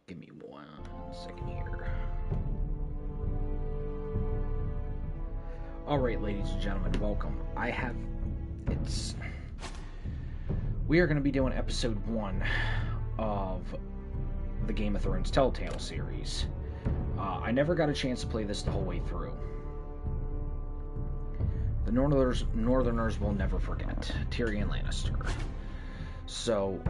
Give me 1 second here. Alright, ladies and gentlemen, welcome. We are going to be doing episode 1 of the Game of Thrones Telltale series. I never got a chance to play this the whole way through. The Northerners will never forget. Tyrion Lannister. So...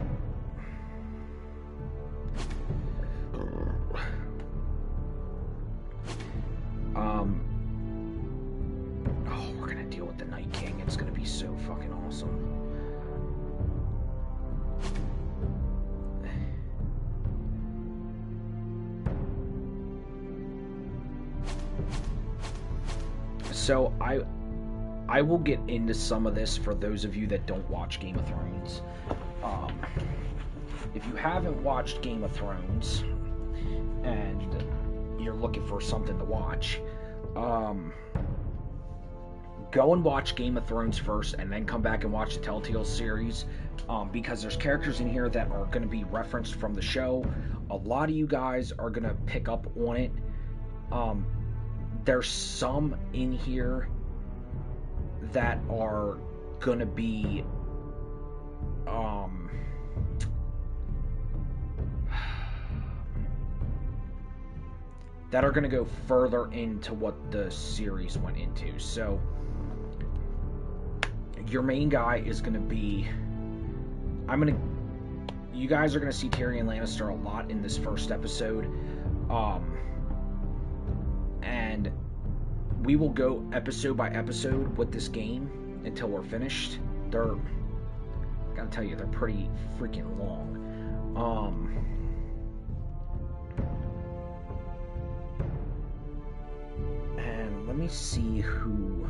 we're gonna deal with the Night King. It's gonna be so fucking awesome. So I will get into some of this for those of you that don't watch Game of Thrones. If you haven't watched Game of Thrones and you're looking for something to watch, go and watch Game of Thrones first and then come back and watch the Telltale series, because there's characters in here that are going to be referenced from the show. A lot of you guys are going to pick up on it. There's some in here that are going to be that are going to go further into what the series went into. So your main guy is going to be... You guys are going to see Tyrion Lannister a lot in this first episode. And we will go episode by episode with this game until we're finished. I gotta tell you, they're pretty freaking long. And let me see who...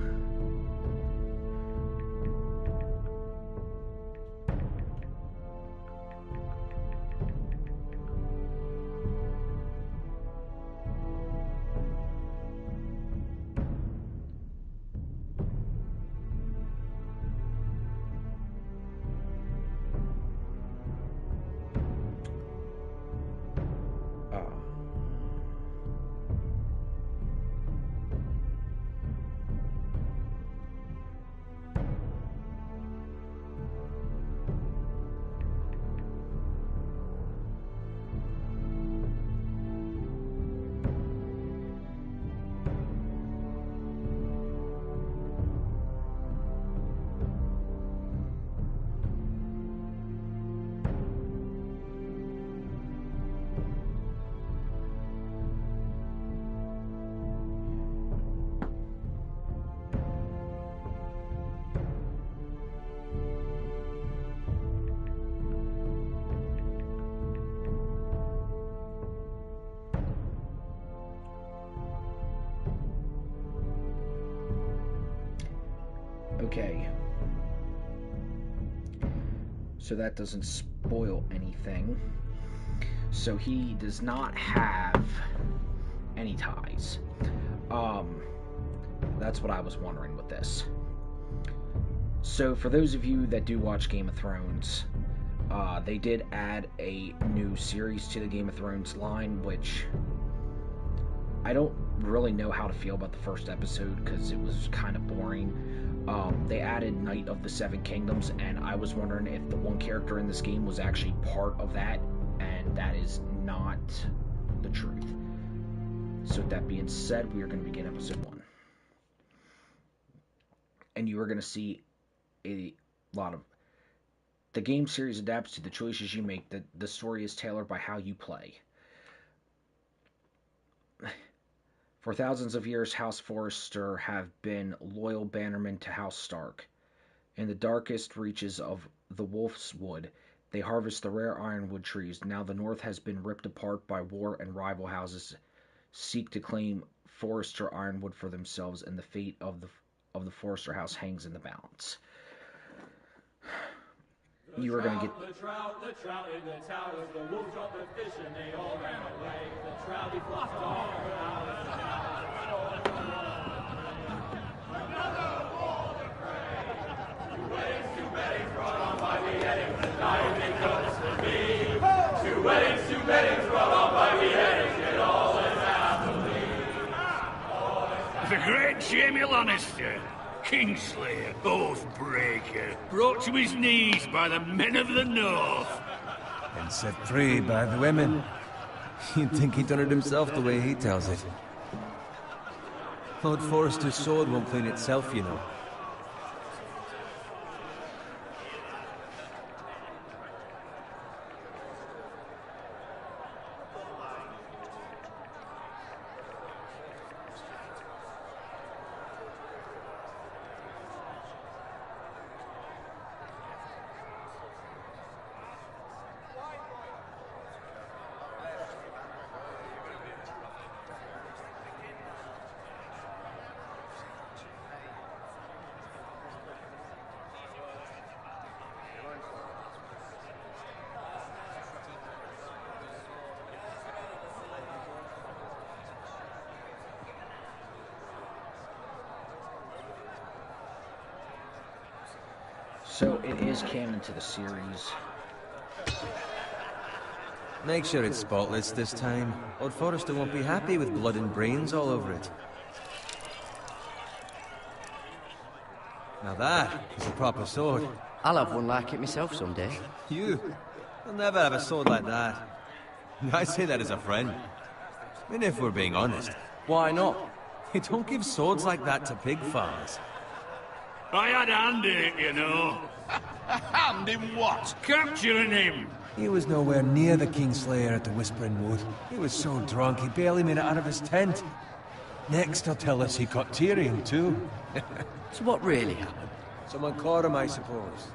Okay. So that doesn't spoil anything. So he does not have any ties. That's what I was wondering with this. So for those of you that do watch Game of Thrones, they did add a new series to the Game of Thrones line, which I don't really know how to feel about the first episode because it was kind of boring. They added Knight of the Seven Kingdoms, and I was wondering if the one character in this game was actually part of that, and that is not the truth. So with that being said, we are going to begin episode 1. And you are going to see a lot of... The game series adapts to the choices you make. The story is tailored by how you play. For thousands of years, House Forrester have been loyal bannermen to House Stark. In the darkest reaches of the Wolf's Wood, they harvest the rare ironwood trees. Now the North has been ripped apart by war, and rival houses seek to claim Forrester ironwood for themselves, and the fate of the Forrester house hangs in the balance. You are going to get... The trout in the towers, the wolves dropped the fish and they all ran away. The trout, he flopped all around the another wall to pray. Two weddings brought on by the Eddings, and I think those for me. Two weddings brought on by the great Jaime Lannister, Kingslayer, Oathbreaker, brought to his knees by the men of the North. And set free by the women. You'd think he'd done it himself the way he tells it. Lord Forrester's sword won't clean itself, you know. So it is canon to the series. Make sure it's spotless this time. Lord Forrester won't be happy with blood and brains all over it. Now that is a proper sword. I'll have one like it myself someday. You? You'll never have a sword like that. I say that as a friend. I mean, if we're being honest. Why not? You don't give swords like that to pig farmers. I had a hand in it, you know. A hand in what? Capturing him. He was nowhere near the Kingslayer at the Whispering Wood. He was so drunk he barely made it out of his tent. Next he'll tell us he caught Tyrion too. So what really happened? Someone caught him, I suppose.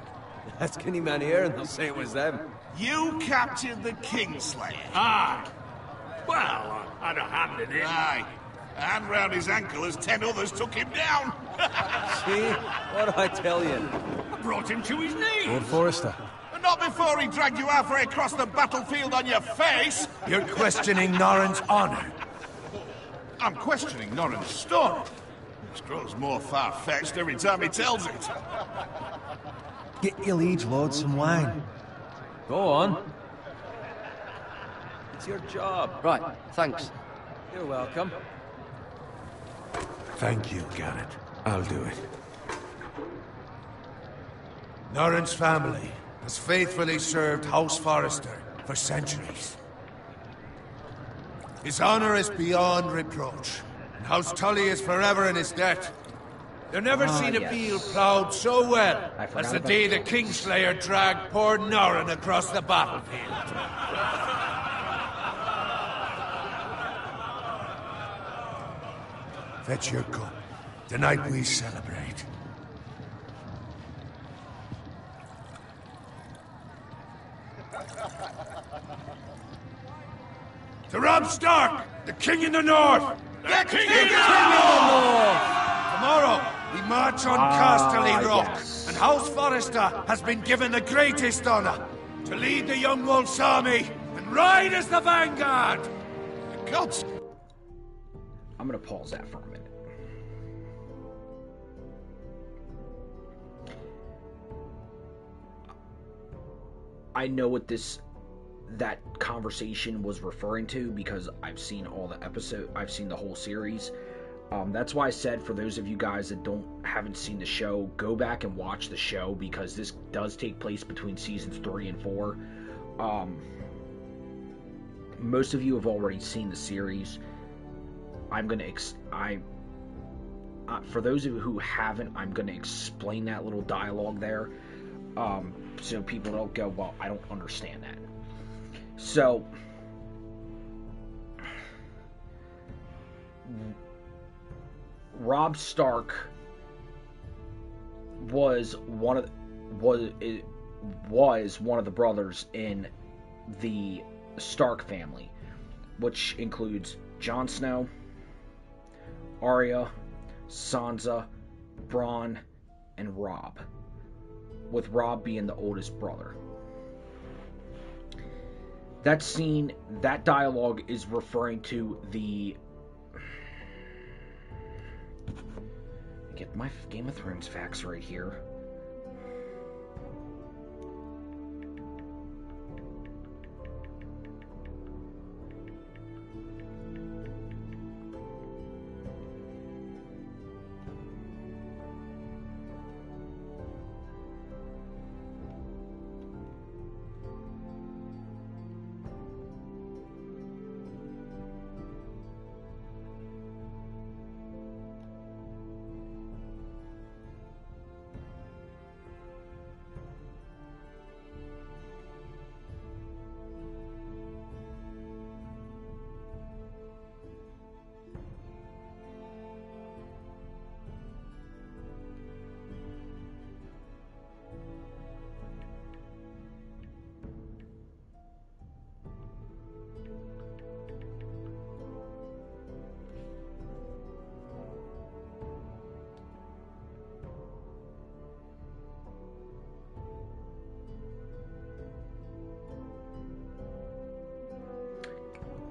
Ask any man here and they'll say it was them. You captured the Kingslayer? Aye. Well, I had a hand in it. Aye. A hand round his ankle as 10 others took him down. See? What do I tell you? I brought him to his knees. Lord Forrester. And not before he dragged you halfway across the battlefield on your face. You're questioning Norrin's honor. I'm questioning Norrin's story. It grows more far-fetched every time he tells it. Get your liege lord some wine. Go on. It's your job. Right, thanks. You're welcome. Thank you, Garrett. I'll do it. Norrin's family has faithfully served House Forrester for centuries. His honor is beyond reproach, and House Tully is forever in his debt. They've never seen a field ploughed so well as the day the Kingslayer dragged poor Norrin across the battlefield. Fetch your cup. Tonight we celebrate. To Robb Stark, the King in the North! The King in the North! Tomorrow, we march on Casterly Rock, and House Forrester has been given the greatest honor to lead the Young Wolf's army and ride as the vanguard! The gods! I'm gonna pause that for a minute. I know what that conversation was referring to because I've seen I've seen the whole series. That's why I said, for those of you guys that haven't seen the show, go back and watch the show, because this does take place between seasons 3 and 4. Most of you have already seen the series. For those of you who haven't, I'm going to explain that little dialogue there, so people don't go, well, I don't understand that. So, Robb Stark was one of the brothers in the Stark family, which includes Jon Snow, Arya, Sansa, Bronn, and Robb, with Robb being the oldest brother. That dialogue is referring to the... Get my Game of Thrones facts right here.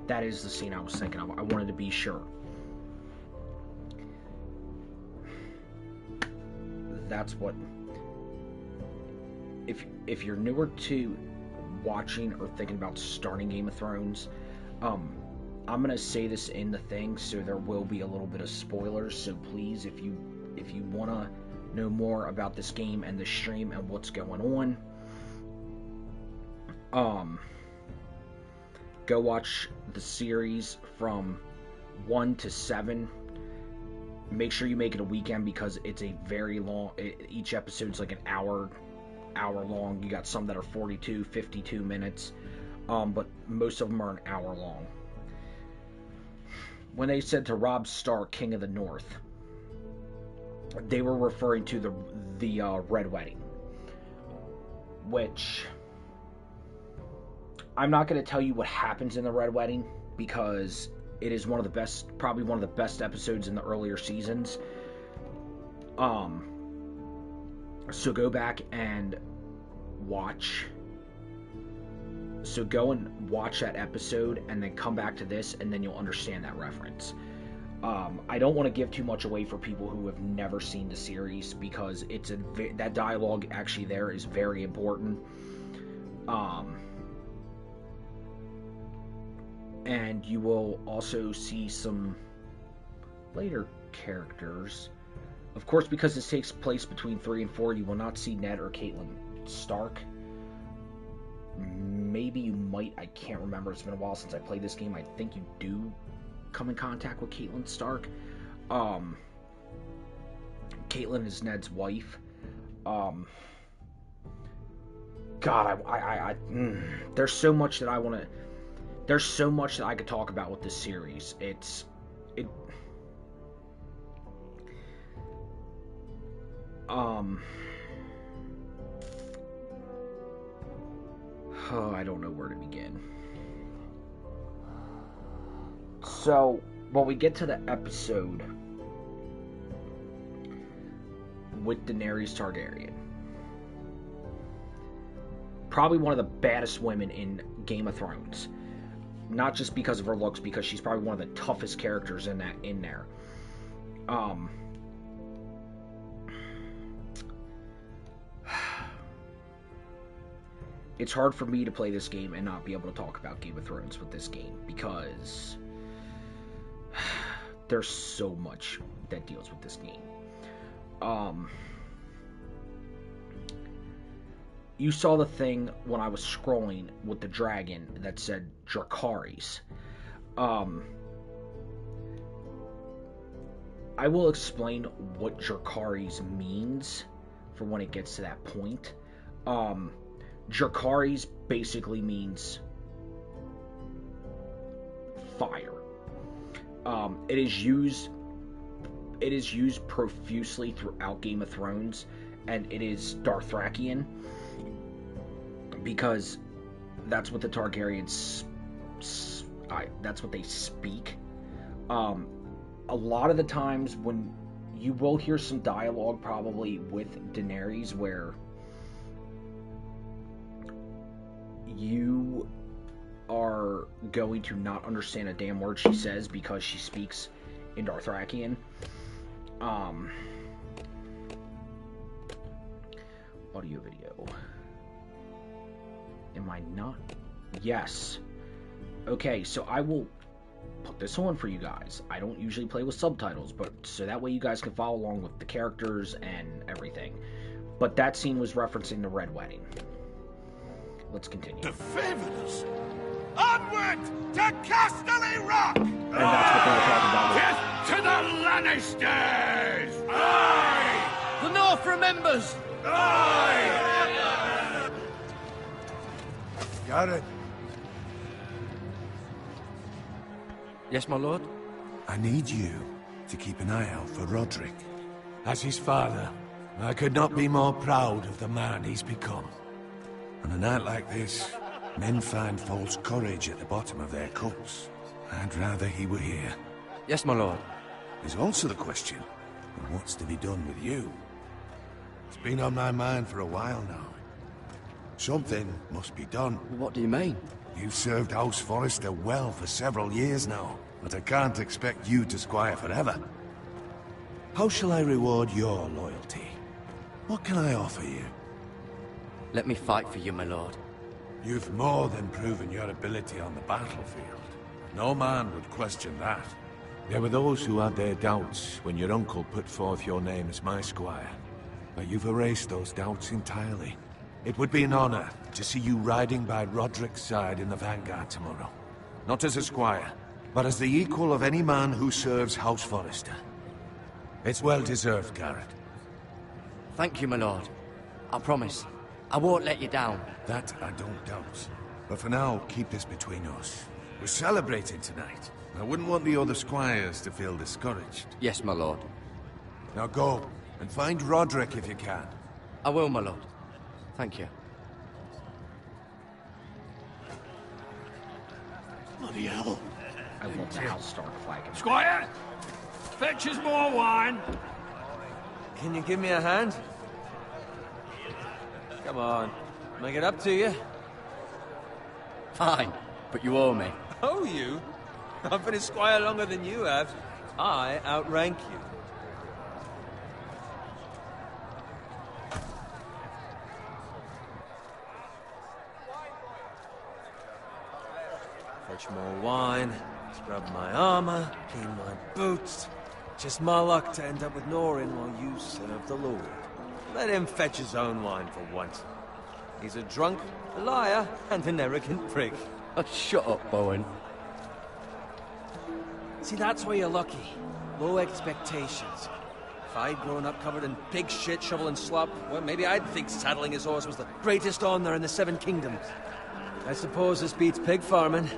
That is the scene I was thinking of. I wanted to be sure. That's what... If you're newer to watching or thinking about starting Game of Thrones, I'm going to say this in the thing, so there will be a little bit of spoilers. So please, if you want to know more about this game and the stream and what's going on, go watch the series from 1 to 7. Make sure you make it a weekend because it's a very long... Each episode's like an hour long. You got some that are 42, 52 minutes, but most of them are an hour long. When they said to Robb Stark, King of the North, they were referring to the Red Wedding, which I'm not going to tell you what happens in the Red Wedding because it is one of the best, probably one of the best episodes in the earlier seasons. So go back and watch. So go and watch that episode and then come back to this and then you'll understand that reference. I don't want to give too much away for people who have never seen the series because it's that dialogue actually there is very important. And you will also see some later characters. Of course, because this takes place between 3 and 4, you will not see Ned or Catelyn Stark. Maybe you might, I can't remember. It's been a while since I played this game. I think you do come in contact with Catelyn Stark. Catelyn is Ned's wife. God, there's so much that I want to... There's so much that I could talk about with this series. Oh, I don't know where to begin. So, when we get to the episode with Daenerys Targaryen, probably one of the baddest women in Game of Thrones. Not just because of her looks, because she's probably one of the toughest characters in there. It's hard for me to play this game and not be able to talk about Game of Thrones with this game because there's so much that deals with this game. You saw the thing when I was scrolling with the dragon that said Dracarys. I will explain what Dracarys means for when it gets to that point. Dracarys basically means fire. It is used profusely throughout Game of Thrones, and it is Dothrakian because that's what the Targaryens that's what they speak. A lot of the times when you will hear some dialogue probably with Daenerys where you are going to not understand a damn word she says because she speaks in Dothrakian. Audio video. Am I not? Yes. Okay, so I will put this on for you guys. I don't usually play with subtitles, but so that way you guys can follow along with the characters and everything. But that scene was referencing the Red Wedding. Let's continue. The favours! Onward to Casterly Rock! And that's what they were talking about. Death to the Lannisters! Aye! The North remembers! Aye! Garrett. Yes, my lord? I need you to keep an eye out for Roderick. As his father, I could not be more proud of the man he's become. On a night like this, men find false courage at the bottom of their cups. I'd rather he were here. Yes, my lord. There's also the question of what's to be done with you. It's been on my mind for a while now. Something must be done. What do you mean? You've served House Forrester well for several years now, but I can't expect you to squire forever. How shall I reward your loyalty? What can I offer you? Let me fight for you, my lord. You've more than proven your ability on the battlefield. No man would question that. There were those who had their doubts when your uncle put forth your name as my squire. But you've erased those doubts entirely. It would be an honor to see you riding by Roderick's side in the vanguard tomorrow. Not as a squire, but as the equal of any man who serves House Forrester. It's well deserved, Garrett. Thank you, my lord. I promise. I won't let you down. That I don't doubt. But for now, keep this between us. We're celebrating tonight. I wouldn't want the other squires to feel discouraged. Yes, my lord. Now go, and find Roderick if you can. I will, my lord. Thank you. Bloody hell. I want the House Stark flag. Squire! Fetch us more wine! Can you give me a hand? Come on. Make it up to you. Fine, but you owe me. Oh, you? I've been a squire longer than you have. I outrank you. Fetch more wine, scrub my armor, clean my boots. Just my luck to end up with Norin while you serve the Lord. Let him fetch his own wine for once. He's a drunk, a liar, and an arrogant prick. Oh, shut up, Bowen. See, that's where you're lucky. Low expectations. If I'd grown up covered in pig shit, shovel and slop, well, maybe I'd think saddling his horse was the greatest honor in the Seven Kingdoms. I suppose this beats pig farming.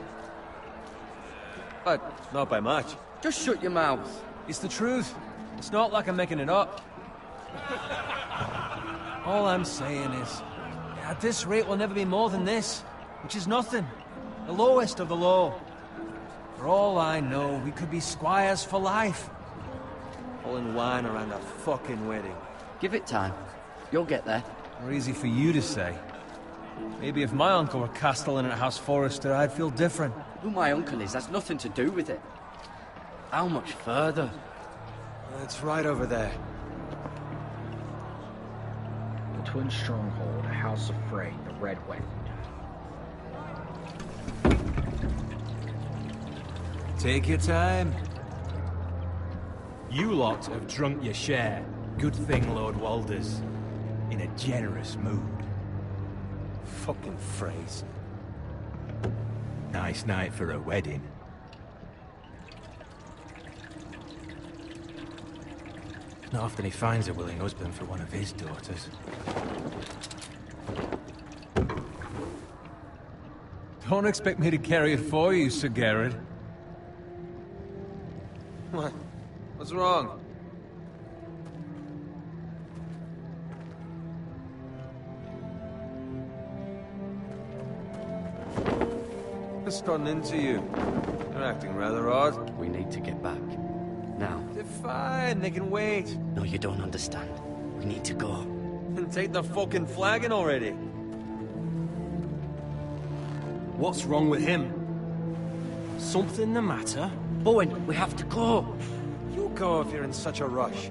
But not by much. Just shut your mouth. It's the truth. It's not like I'm making it up. All I'm saying is, at this rate we'll never be more than this, which is nothing. The lowest of the low. For all I know, we could be squires for life. Pulling wine around a fucking wedding. Give it time. You'll get there. More easy for you to say. Maybe if my uncle were castellan at House Forrester, I'd feel different. Who my uncle is has nothing to do with it. How much further? It's right over there. The Twin Stronghold, a House of Frey, the Red Wind. Take your time. You lot have drunk your share. Good thing Lord Walder's in a generous mood. Fucking phrase. Nice night for a wedding. Not often he finds a willing husband for one of his daughters. Don't expect me to carry it for you, Sir Garrett. What? What's wrong? What's gotten into you? You're acting rather odd. We need to get back. Now. They're fine, they can wait. No, you don't understand. We need to go. And take the fucking flagon already. What's wrong with him? Something the matter? Bowen, we have to go. You go if you're in such a rush.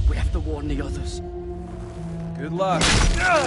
We have to warn the others. Good luck. Run,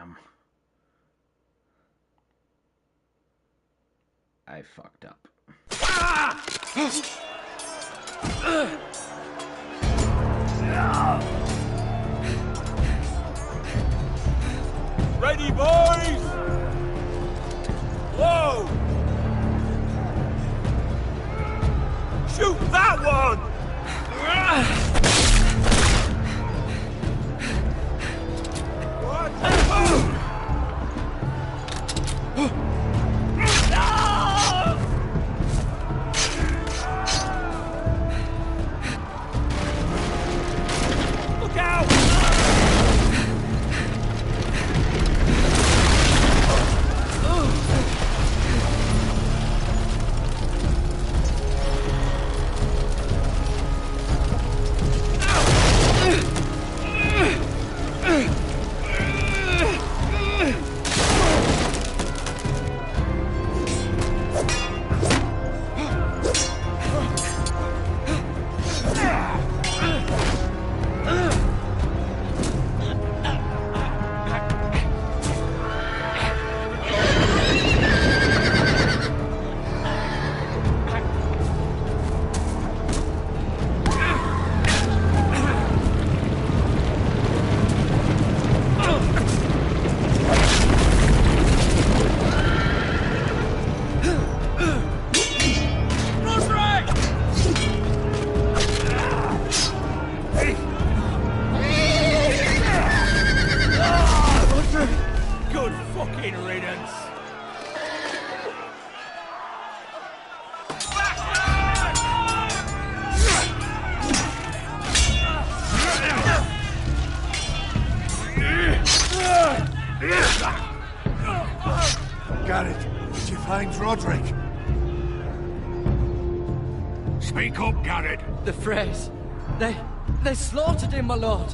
Damn. I fucked up. Ready, boys? Whoa! Shoot that one! Look out! Good fucking riddance. Garrett, did you find Roderick? Speak up, Garrett. The Freys. They slaughtered him, my lord.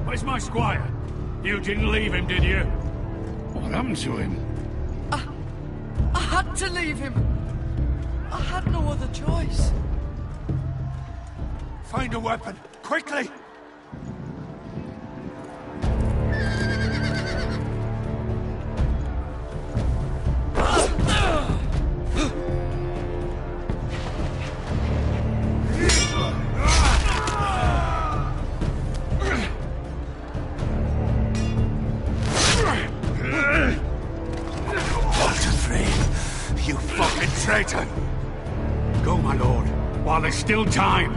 Where's my squire? You didn't leave him, did you? What happened to him? I had to leave him. I had no other choice. Find a weapon, quickly! You fucking traitor! Go, my lord, while there's still time.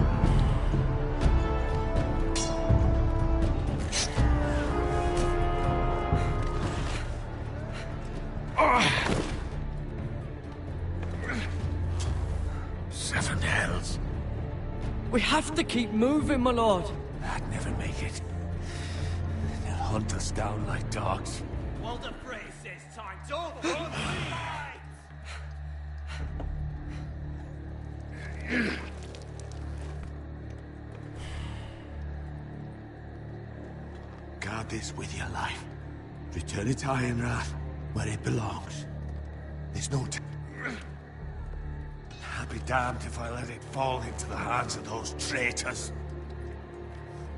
Seven hells. We have to keep moving, my lord. I'd never make it. They'll hunt us down like dogs. Well, the phrase says time's over. Guard this with your life. Return it to Ironrath, where it belongs. There's no time. I'll be damned if I let it fall into the hands of those traitors.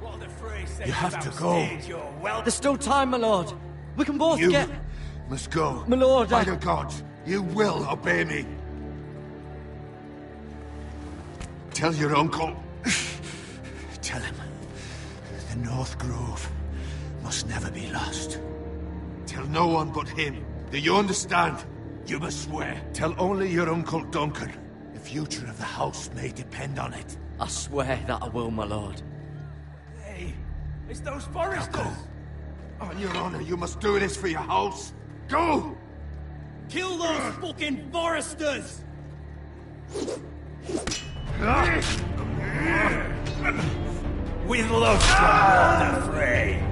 What the phrase says You have about to go. stage, you're well. There's still time, my lord. We can both You get... must go. My lord, By the gods, you will obey me. Tell your uncle. Tell him. The North Grove must never be lost. Tell no one but him. Do you understand? You must swear. Tell only your Uncle Duncan. The future of the house may depend on it. I swear that I will, my lord. Hey, it's those Now foresters. go. On your honor, you must do this for your house. Go! Kill those fucking foresters! With love from Lord Frey.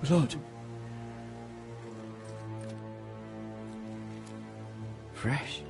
Blood. Fresh.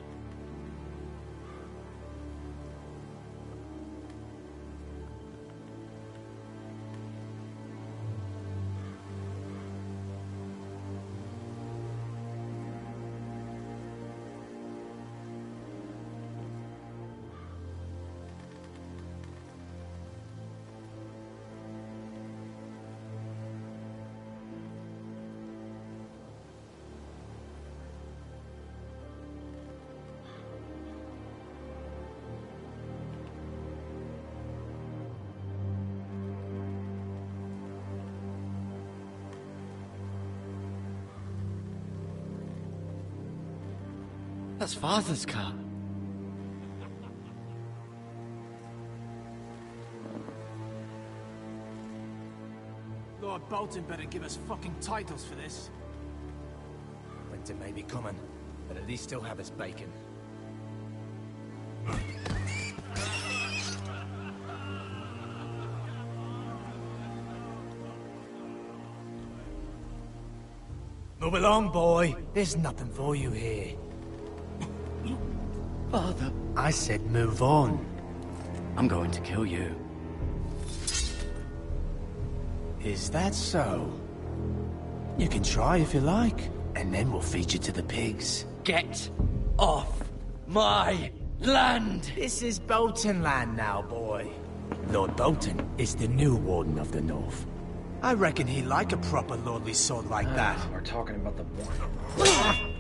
That's Father's car. Lord Bolton better give us fucking titles for this. Winter may be coming, but at least he'll have his bacon. Move along, boy. There's nothing for you here. Father. I said move on. I'm going to kill you. Is that so? You can try if you like, and then we'll feed you to the pigs. Get off my land! This is Bolton land now, boy. Lord Bolton is the new Warden of the North. I reckon he'd like a proper lordly sword like that. We're talking about the boy.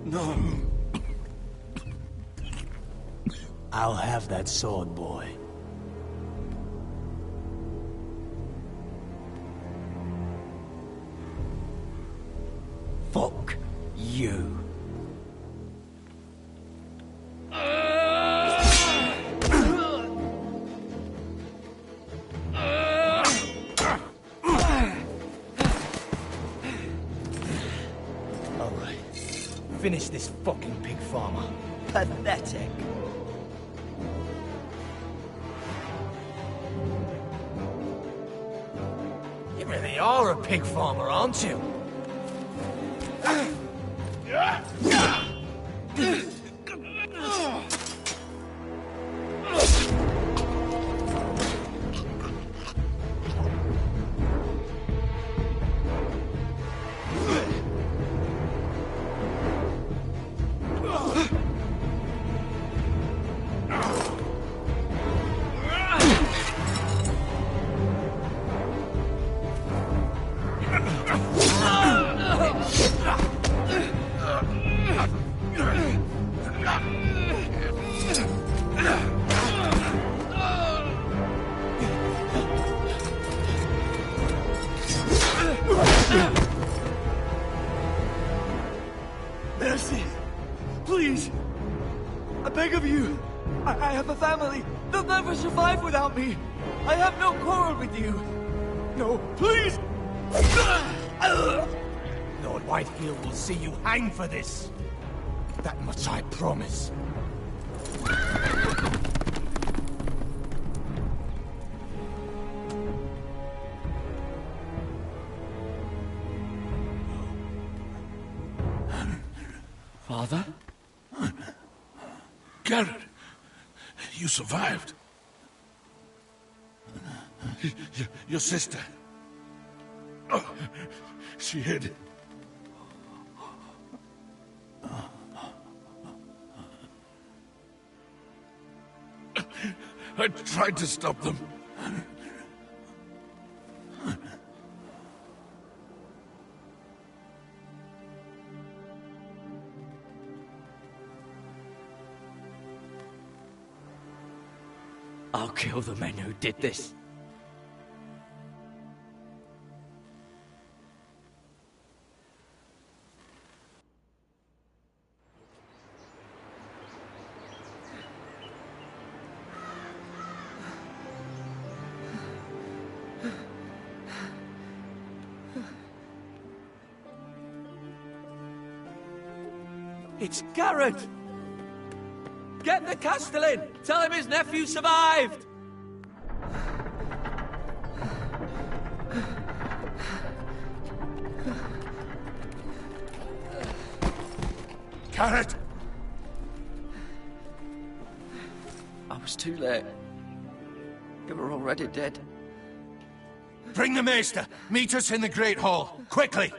No. I'll have that sword, boy. Fuck you. Finish this fucking pig farmer. Pathetic. You really are a pig farmer, aren't you? Mercy! Please! I beg of you! I have a family! They'll never survive without me! I have no quarrel with you! No, please! Lord Whitefield will see you hang for this. That much I promise. Father? Garrett, you survived. Your sister. Oh, she hid. I tried to stop them. I'll kill the men who did this. It's Garrett! Get the Castellan! Tell him his nephew survived! Carrot! I was too late. You were already dead. Bring the maester! Meet us in the Great Hall! Quickly!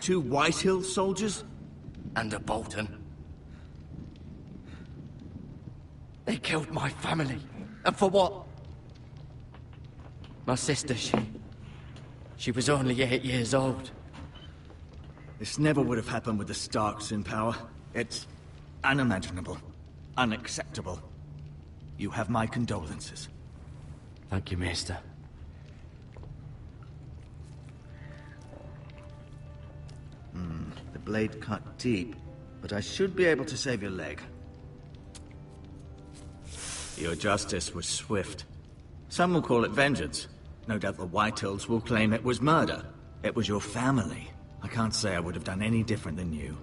2 Whitehill soldiers? And a Bolton. They killed my family. And for what? My sister, she was only 8 years old. This never would have happened with the Starks in power. It's unimaginable. Unacceptable. You have my condolences. Thank you, Maester. The blade cut deep, but I should be able to save your leg. Your justice was swift. Some will call it vengeance. No doubt the Whitehills will claim it was murder. It was your family. I can't say I would have done any different than you.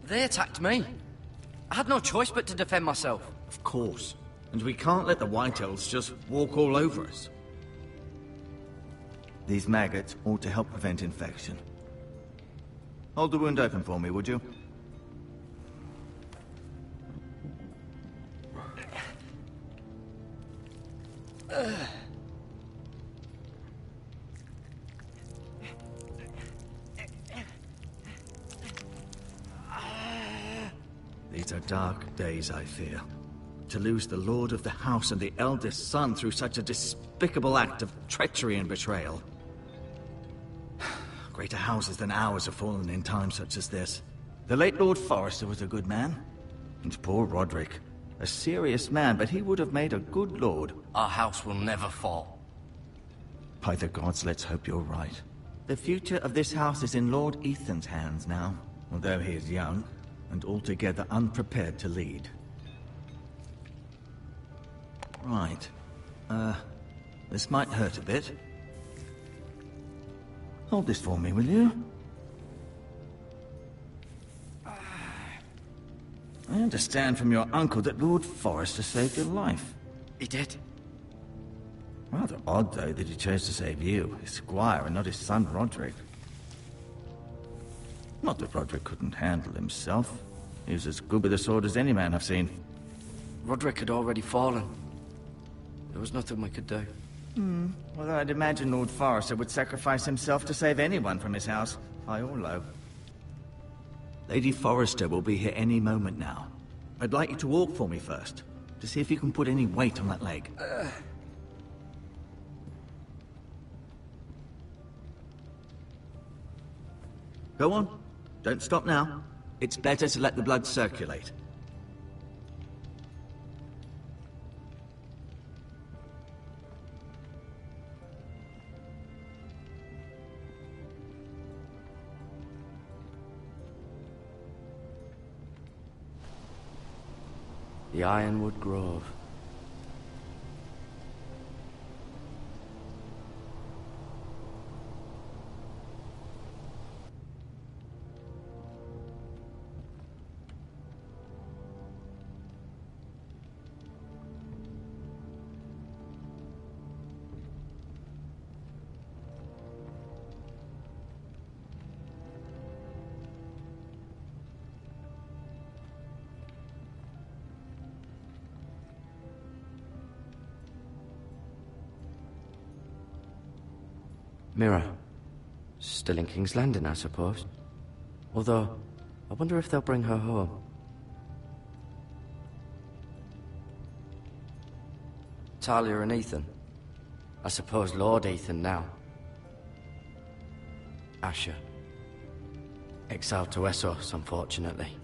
They attacked me. I had no choice but to defend myself. Of course. And we can't let the Whitehills just walk all over us. These maggots ought to help prevent infection. Hold the wound open for me, would you? These are dark days, I fear. To lose the lord of the house and the eldest son through such a despicable act of treachery and betrayal. Greater houses than ours have fallen in times such as this. The late Lord Forrester was a good man. And poor Roderick. A serious man, but he would have made a good lord. Our house will never fall. By the gods, let's hope you're right. The future of this house is in Lord Ethan's hands now, although he is young and altogether unprepared to lead. Right. This might hurt a bit. Hold this for me, will you? I understand from your uncle that Lord Forrester saved your life. He did. Rather odd, though, that he chose to save you, his squire, and not his son Roderick. Not that Roderick couldn't handle himself. He was as good with a sword as any man I've seen. Roderick had already fallen. There was nothing we could do. Although I'd imagine Lord Forrester would sacrifice himself to save anyone from his house, high or low. Lady Forrester will be here any moment now. I'd like you to walk for me first, to see if you can put any weight on that leg. Go on. Don't stop now. It's better to let the blood circulate. The Ironwood Grove. Mirror. Still in King's Landing, I suppose. Although, I wonder if they'll bring her home. Talia and Ethan. I suppose Lord Ethan now. Asher. Exiled to Essos, unfortunately.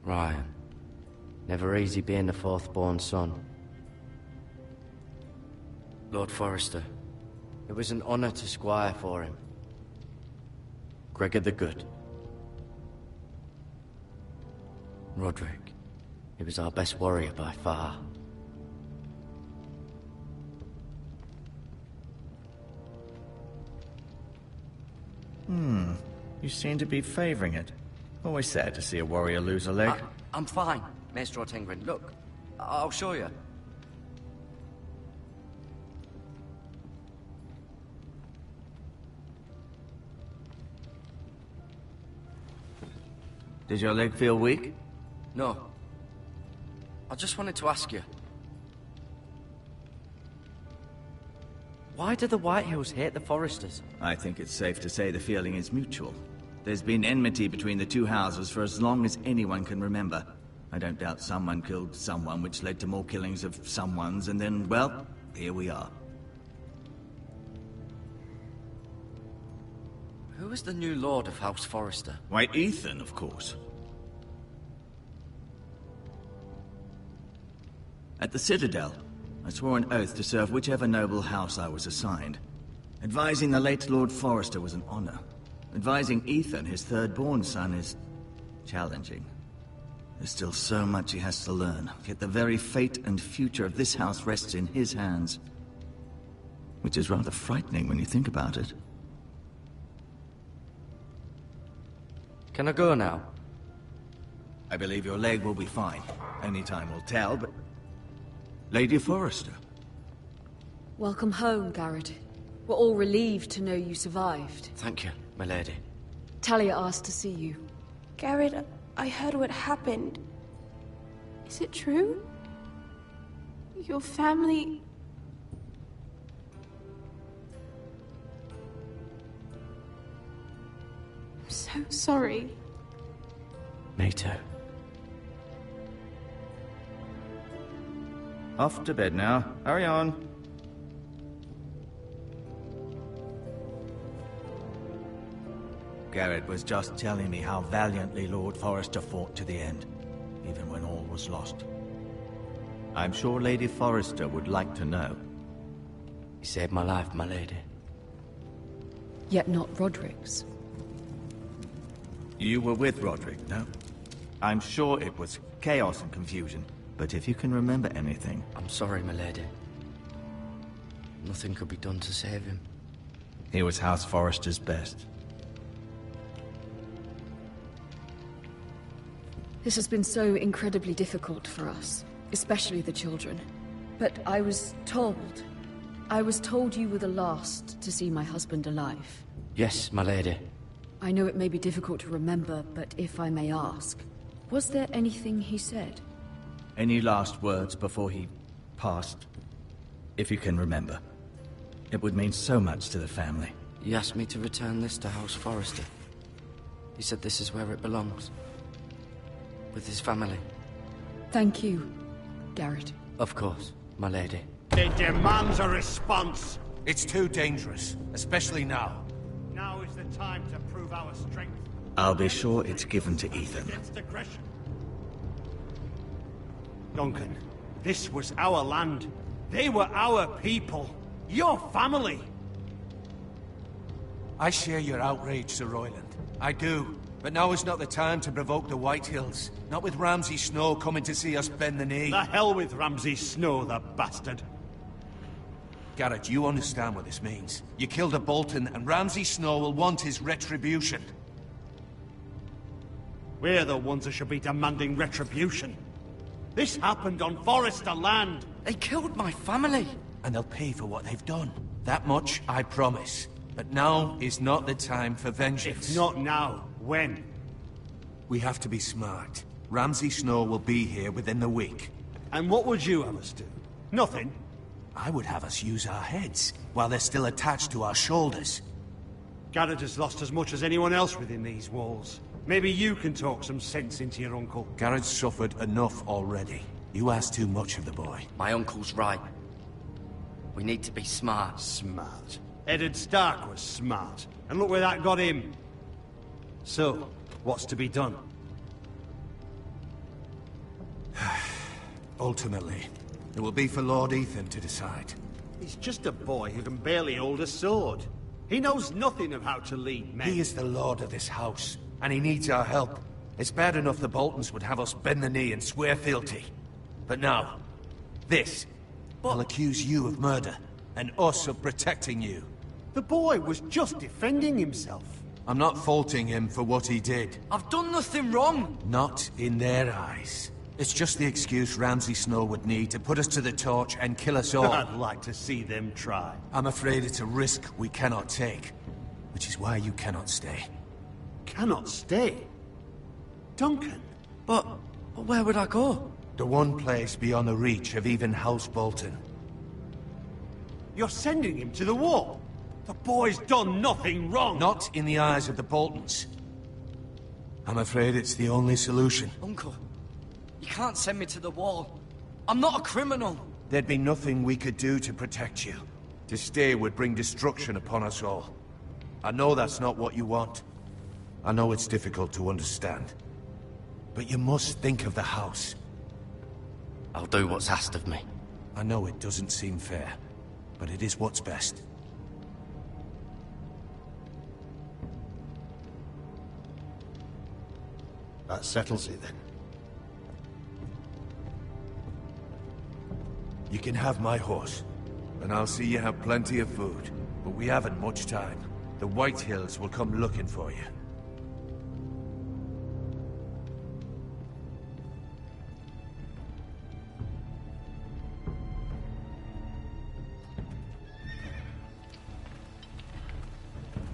Ryan. Never easy being the fourth-born son. Lord Forrester. It was an honor to squire for him. Gregor the Good. Roderick. He was our best warrior by far. You seem to be favoring it. Always sad to see a warrior lose a leg. I'm fine, Maestro Tingrin. Look, I'll show you. Did your leg feel weak? No. I just wanted to ask you. Why do the Whitehills hate the Foresters? I think it's safe to say the feeling is mutual. There's been enmity between the two houses for as long as anyone can remember. I don't doubt someone killed someone, which led to more killings of someones, and then, well, here we are. Who is the new Lord of House Forrester? Why, Ethan, of course. At the Citadel, I swore an oath to serve whichever noble house I was assigned. Advising the late Lord Forrester was an honor. Advising Ethan, his third-born son, is challenging. There's still so much he has to learn, yet the very fate and future of this house rests in his hands. Which is rather frightening when you think about it. Can I go now? I believe your leg will be fine. Only time will tell, but... Lady Forrester. Welcome home, Garrett. We're all relieved to know you survived. Thank you, my lady. Talia asked to see you. Garrett, I heard what happened. Is it true? Your family... I'm so sorry. Me too. Off to bed now. Hurry on. Garrett was just telling me how valiantly Lord Forrester fought to the end, even when all was lost. I'm sure Lady Forrester would like to know. He saved my life, my lady. Yet not Roderick's. You were with Roderick, no? I'm sure it was chaos and confusion, but if you can remember anything... I'm sorry, my lady. Nothing could be done to save him. He was House Forrester's best. This has been so incredibly difficult for us, especially the children. But I was told you were the last to see my husband alive. Yes, my lady. I know it may be difficult to remember, but if I may ask, was there anything he said? Any last words before he passed? If you can remember. It would mean so much to the family. He asked me to return this to House Forrester. He said this is where it belongs. With his family. Thank you, Garrett. Of course, my lady. It demands a response. It's too dangerous, especially now. Now is the time to prove our strength. I'll be sure it's given to Ethan. Against aggression. Duncan, this was our land. They were our people. Your family. I share your outrage, Sir Royland. I do. But now is not the time to provoke the Whitehills. Not with Ramsay Snow coming to see us bend the knee. The hell with Ramsay Snow, the bastard. Garrett, you understand what this means. You killed a Bolton, and Ramsay Snow will want his retribution. We're the ones that should be demanding retribution. This happened on Forrester land. They killed my family. And they'll pay for what they've done. That much, I promise. But now is not the time for vengeance. If not now, when? We have to be smart. Ramsay Snow will be here within the week. And what would you have us do? Nothing? I would have us use our heads, while they're still attached to our shoulders. Garrett has lost as much as anyone else within these walls. Maybe you can talk some sense into your uncle. Garrett's suffered enough already. You ask too much of the boy. My uncle's right. We need to be smart. Smart? Eddard Stark was smart. And look where that got him. So, what's to be done? Ultimately, it will be for Lord Ethan to decide. He's just a boy who can barely hold a sword. He knows nothing of how to lead men. He is the lord of this house, and he needs our help. It's bad enough the Boltons would have us bend the knee and swear fealty. But now, this. I'll accuse you of murder, and us of protecting you. The boy was just defending himself. I'm not faulting him for what he did. I've done nothing wrong! Not in their eyes. It's just the excuse Ramsay Snow would need to put us to the torch and kill us all. I'd like to see them try. I'm afraid it's a risk we cannot take, which is why you cannot stay. Cannot stay? Duncan? But where would I go? The one place beyond the reach of even House Bolton. You're sending him to the wall? The boy's done nothing wrong! Not in the eyes of the Boltons. I'm afraid it's the only solution. Uncle, you can't send me to the wall. I'm not a criminal. There'd be nothing we could do to protect you. To stay would bring destruction upon us all. I know that's not what you want. I know it's difficult to understand. But you must think of the house. I'll do what's asked of me. I know it doesn't seem fair, but it is what's best. That settles it then. You can have my horse, and I'll see you have plenty of food. But we haven't much time. The White Hills will come looking for you.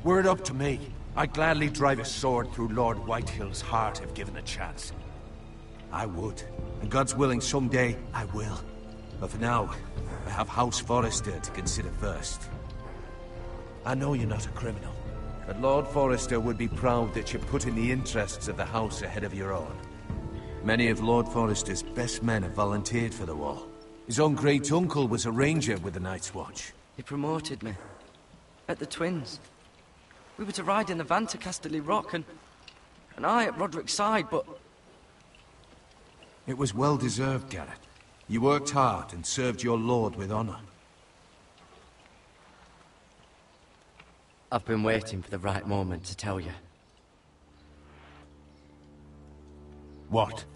Were it up to me, I'd gladly drive a sword through Lord Whitehill's heart if given a chance. I would, and God's willing someday I will. But for now, I have House Forrester to consider first. I know you're not a criminal, but Lord Forrester would be proud that you're putting the interests of the house ahead of your own. Many of Lord Forrester's best men have volunteered for the wall. His own great-uncle was a ranger with the Night's Watch. He promoted me. At the Twins. We were to ride in the van to Casterly Rock, and I at Roderick's side, but... It was well-deserved, Garrett. You worked hard and served your lord with honor. I've been waiting for the right moment to tell you. What?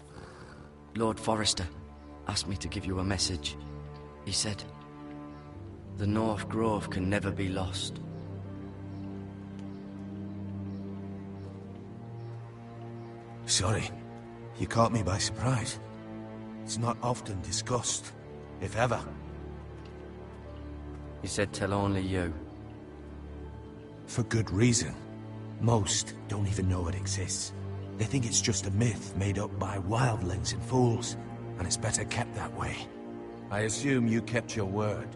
Lord Forrester asked me to give you a message. He said, the North Grove can never be lost. Sorry. You caught me by surprise. It's not often discussed, if ever. He said tell only you. For good reason. Most don't even know it exists. They think it's just a myth made up by wildlings and fools, and it's better kept that way. I assume you kept your word.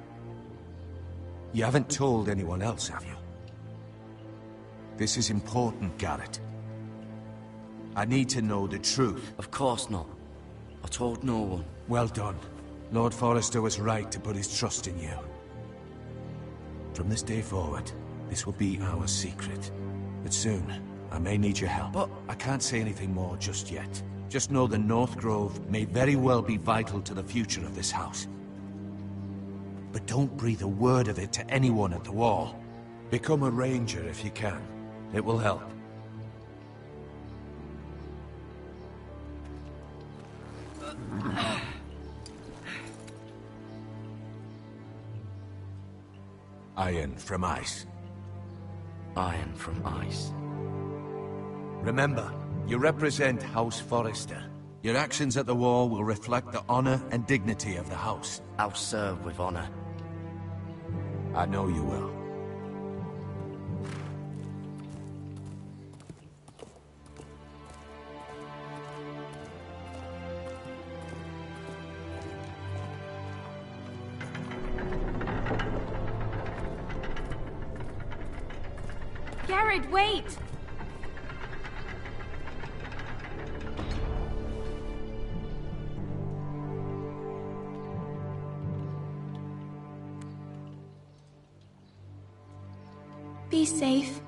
You haven't told anyone else, have you? This is important, Garrett. I need to know the truth. Of course not. I told no one. Well done. Lord Forrester was right to put his trust in you. From this day forward, this will be our secret. But soon, I may need your help. But I can't say anything more just yet. Just know the North Grove may very well be vital to the future of this house. But don't breathe a word of it to anyone at the wall. Become a ranger if you can. It will help. Iron from ice. Iron from ice. Remember, you represent House Forrester. Your actions at the wall will reflect the honor and dignity of the house. I'll serve with honor. I know you will. Garrett, wait! Be safe.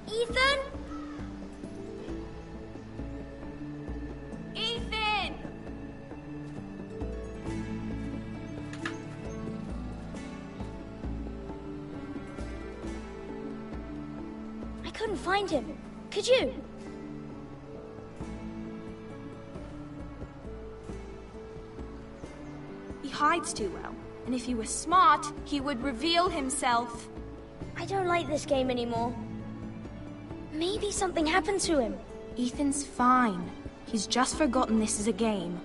Ethan? couldn't find him. Could you? He hides too well, and if he were smart, he would reveal himself. I don't like this game anymore. Maybe something happened to him. Ethan's fine. He's just forgotten this is a game.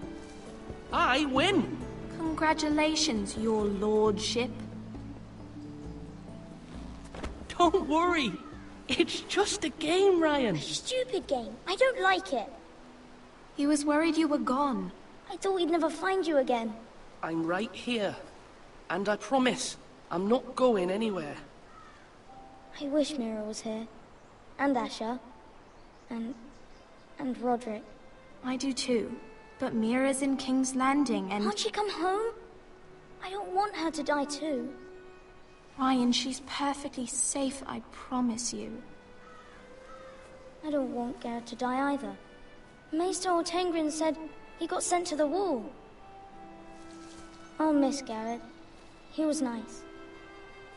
I win! Congratulations, your lordship. Don't worry. It's just a game, Ryan. A stupid game. I don't like it. He was worried you were gone. I thought we'd never find you again. I'm right here. And I promise, I'm not going anywhere. I wish Mira was here. And Asher. And Roderick. I do too. But Mira's in King's Landing and... Can't she come home? I don't want her to die too. Ryan, she's perfectly safe, I promise you. I don't want Garrett to die either. Maester Ortengrin said he got sent to the wall. I'll miss Garrett. He was nice.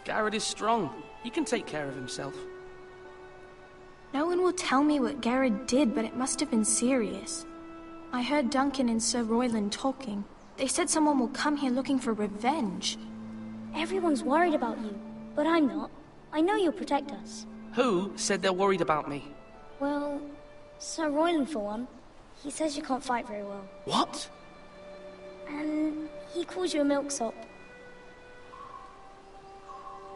Garrett is strong. He can take care of himself. No one will tell me what Garrett did, but it must have been serious. I heard Duncan and Sir Royland talking. They said someone will come here looking for revenge. Everyone's worried about you, but I'm not. I know you'll protect us. Who said they're worried about me? Well, Sir Royland for one. He says you can't fight very well. What? And he calls you a milksop.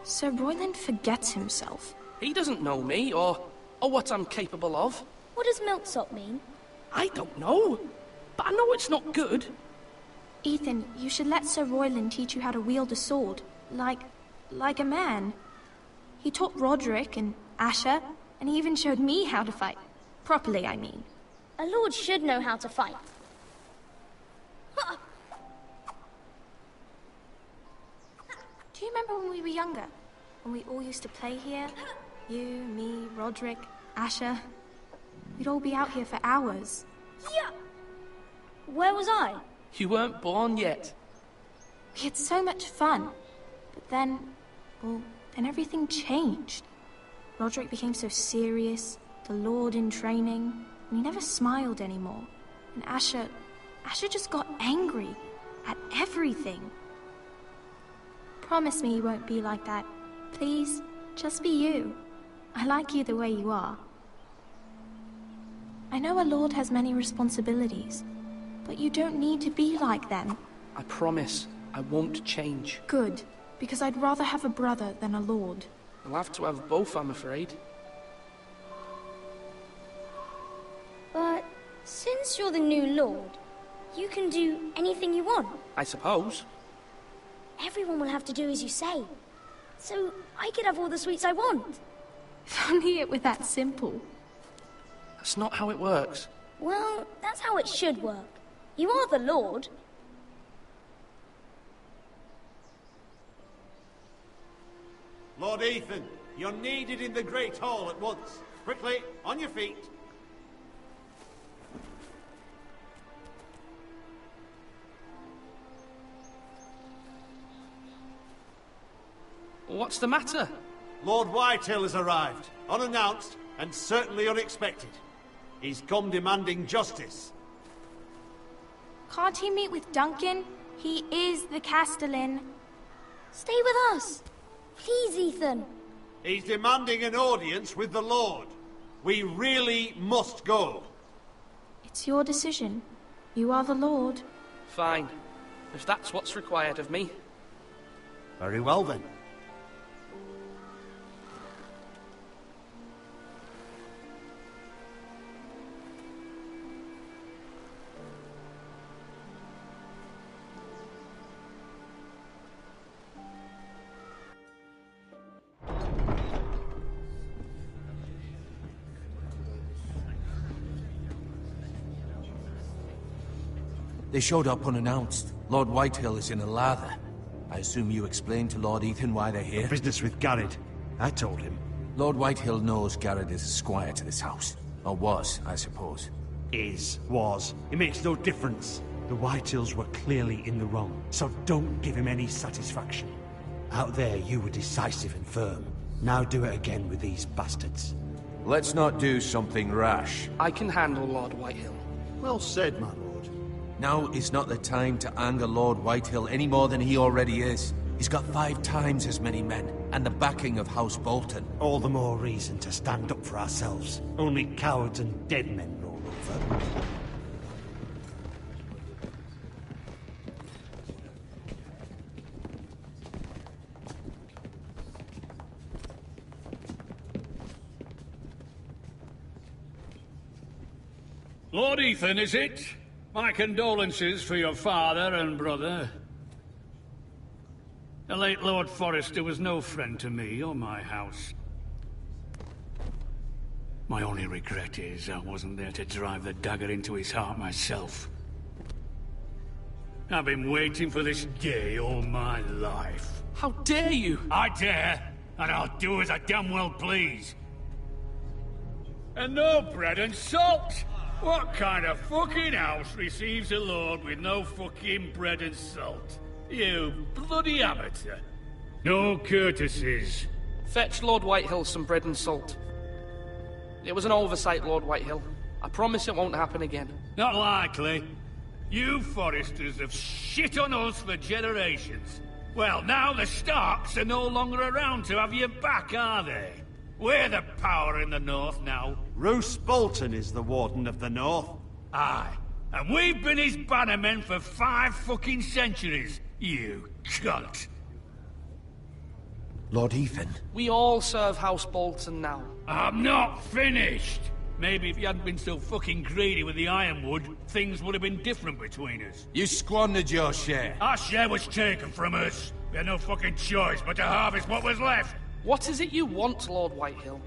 Sir Royland forgets himself. He doesn't know me, or what I'm capable of. What does milksop mean? I don't know, but I know it's not good. Ethan, you should let Sir Royland teach you how to wield a sword. Like a man. He taught Roderick and Asher, and he even showed me how to fight. Properly, I mean. A lord should know how to fight. Do you remember when we were younger? When we all used to play here? You, me, Roderick, Asher. We'd all be out here for hours. Yeah! Where was I? You weren't born yet. We had so much fun. But then, well, then everything changed. Roderick became so serious, the Lord in training, and he never smiled anymore. And Asher just got angry at everything. Promise me you won't be like that. Please, just be you. I like you the way you are. I know a lord has many responsibilities, but you don't need to be like them. I promise I won't change. Good, because I'd rather have a brother than a lord. I'll have to have both, I'm afraid. But since you're the new lord, you can do anything you want. I suppose. Everyone will have to do as you say. So I could have all the sweets I want. If only it were that simple. That's not how it works. Well, that's how it should work. You are the lord. Lord Ethan, you're needed in the Great Hall at once. Quickly, on your feet. What's the matter? Lord Whitehill has arrived, unannounced and certainly unexpected. He's come demanding justice. Can't he meet with Duncan? He is the Castellan. Stay with us. Please, Ethan. He's demanding an audience with the Lord. We really must go. It's your decision. You are the Lord. Fine. If that's what's required of me. Very well then. They showed up unannounced. Lord Whitehill is in a lather. I assume you explained to Lord Ethan why they're here? Business with Garrett. I told him. Lord Whitehill knows Garrett is a squire to this house. Or was, I suppose. Was. It makes no difference. The Whitehills were clearly in the wrong, so don't give him any satisfaction. Out there, you were decisive and firm. Now do it again with these bastards. Let's not do something rash. I can handle Lord Whitehill. Well said, my lord. Now is not the time to anger Lord Whitehill any more than he already is. He's got 5 times as many men, and the backing of House Bolton. All the more reason to stand up for ourselves. Only cowards and dead men roll over. Lord Ethan, is it? My condolences for your father and brother. The late Lord Forrester was no friend to me or my house. My only regret is I wasn't there to drive the dagger into his heart myself. I've been waiting for this day all my life. How dare you? I dare, and I'll do as I damn well please. And no bread and salt! What kind of fucking house receives a lord with no fucking bread and salt? You bloody amateur. No courtesies. Fetch Lord Whitehill some bread and salt. It was an oversight, Lord Whitehill. I promise it won't happen again. Not likely. You Forresters have shit on us for generations. Well, now the Starks are no longer around to have you back, are they? We're the power in the north now. Roose Bolton is the Warden of the North. Aye. And we've been his bannermen for 5 fucking centuries, you cunt. Lord Ethan. We all serve House Bolton now. I'm not finished! Maybe if you hadn't been so fucking greedy with the ironwood, things would have been different between us. You squandered your share. Our share was taken from us. We had no fucking choice but to harvest what was left. What is it you want, Lord Whitehill?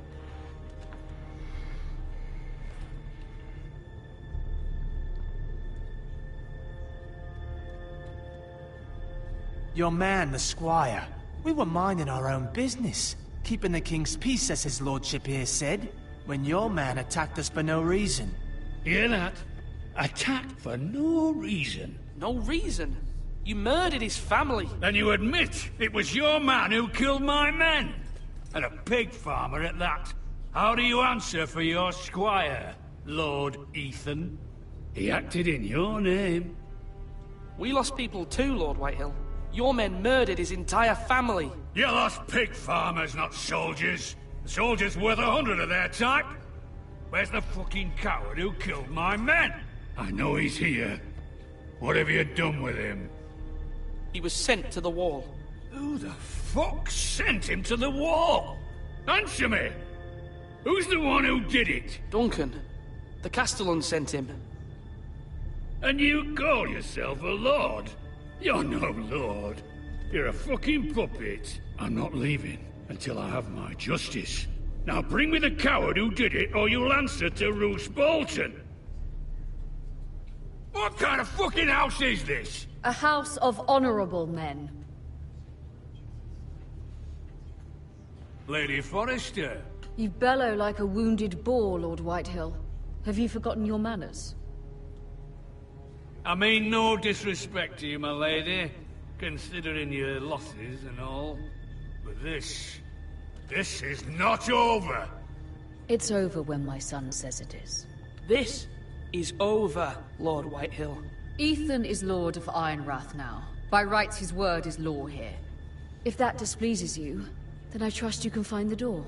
Your man, the squire. We were minding our own business. Keeping the king's peace, as his lordship here said, when your man attacked us for no reason. Hear that? Attacked for no reason. No reason? You murdered his family. Then you admit it was your man who killed my men. And a pig farmer at that. How do you answer for your squire, Lord Ethan? He acted in your name. We lost people too, Lord Whitehill. Your men murdered his entire family. You lost pig farmers, not soldiers. The soldiers worth 100 of their type. Where's the fucking coward who killed my men? I know he's here. What have you done with him? He was sent to the wall. Who the fuck sent him to the wall? Answer me! Who's the one who did it? Duncan. The Castellan sent him. And you call yourself a lord? You're no lord. You're a fucking puppet. I'm not leaving until I have my justice. Now bring me the coward who did it, or you'll answer to Roose Bolton. What kind of fucking house is this? A house of honorable men. Lady Forrester. You bellow like a wounded boar, Lord Whitehill. Have you forgotten your manners? I mean no disrespect to you, my lady, considering your losses and all. But this is not over. It's over when my son says it is. This is over, Lord Whitehill. Ethan is Lord of Ironrath now. By rights, his word is law here. If that displeases you, then I trust you can find the door.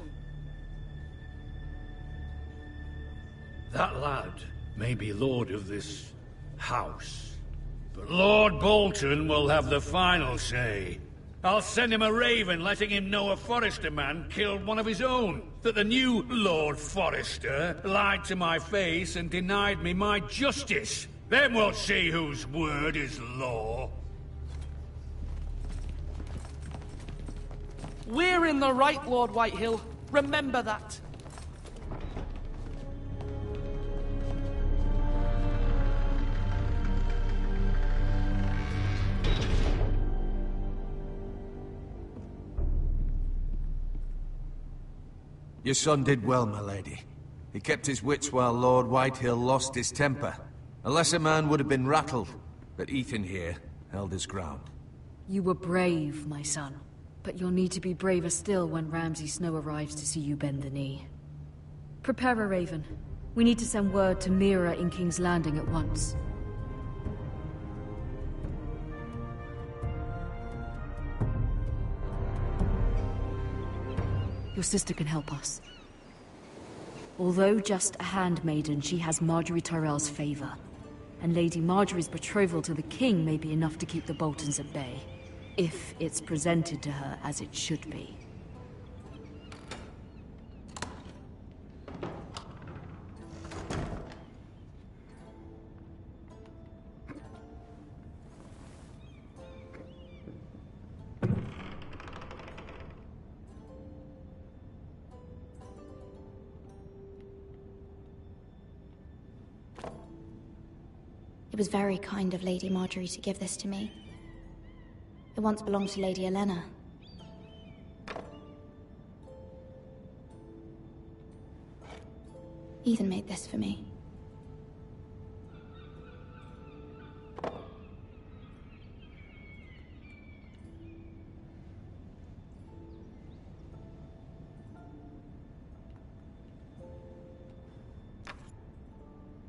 That lad may be lord of this house, but Lord Bolton will have the final say. I'll send him a raven letting him know a Forrester man killed one of his own. That the new Lord Forrester lied to my face and denied me my justice. Then we'll see whose word is law. We're in the right, Lord Whitehill. Remember that. Your son did well, my lady. He kept his wits while Lord Whitehill lost his temper. A lesser man would have been rattled, but Ethan here held his ground. You were brave, my son. But you'll need to be braver still when Ramsay Snow arrives to see you bend the knee. Prepare a raven. We need to send word to Mira in King's Landing at once. Your sister can help us. Although just a handmaiden, she has Marjorie Tyrell's favor. And Lady Marjorie's betrothal to the king may be enough to keep the Boltons at bay. If it's presented to her as it should be. It was very kind of Lady Marjorie to give this to me. It once belonged to Lady Elena. Ethan made this for me.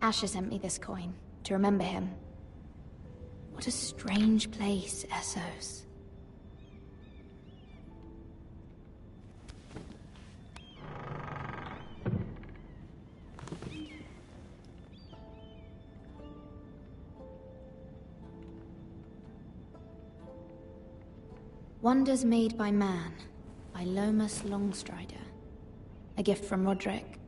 Asher sent me this coin to remember him. What a strange place, Essos. Wonders Made by Man, by Lomas Longstrider. A gift from Roderick.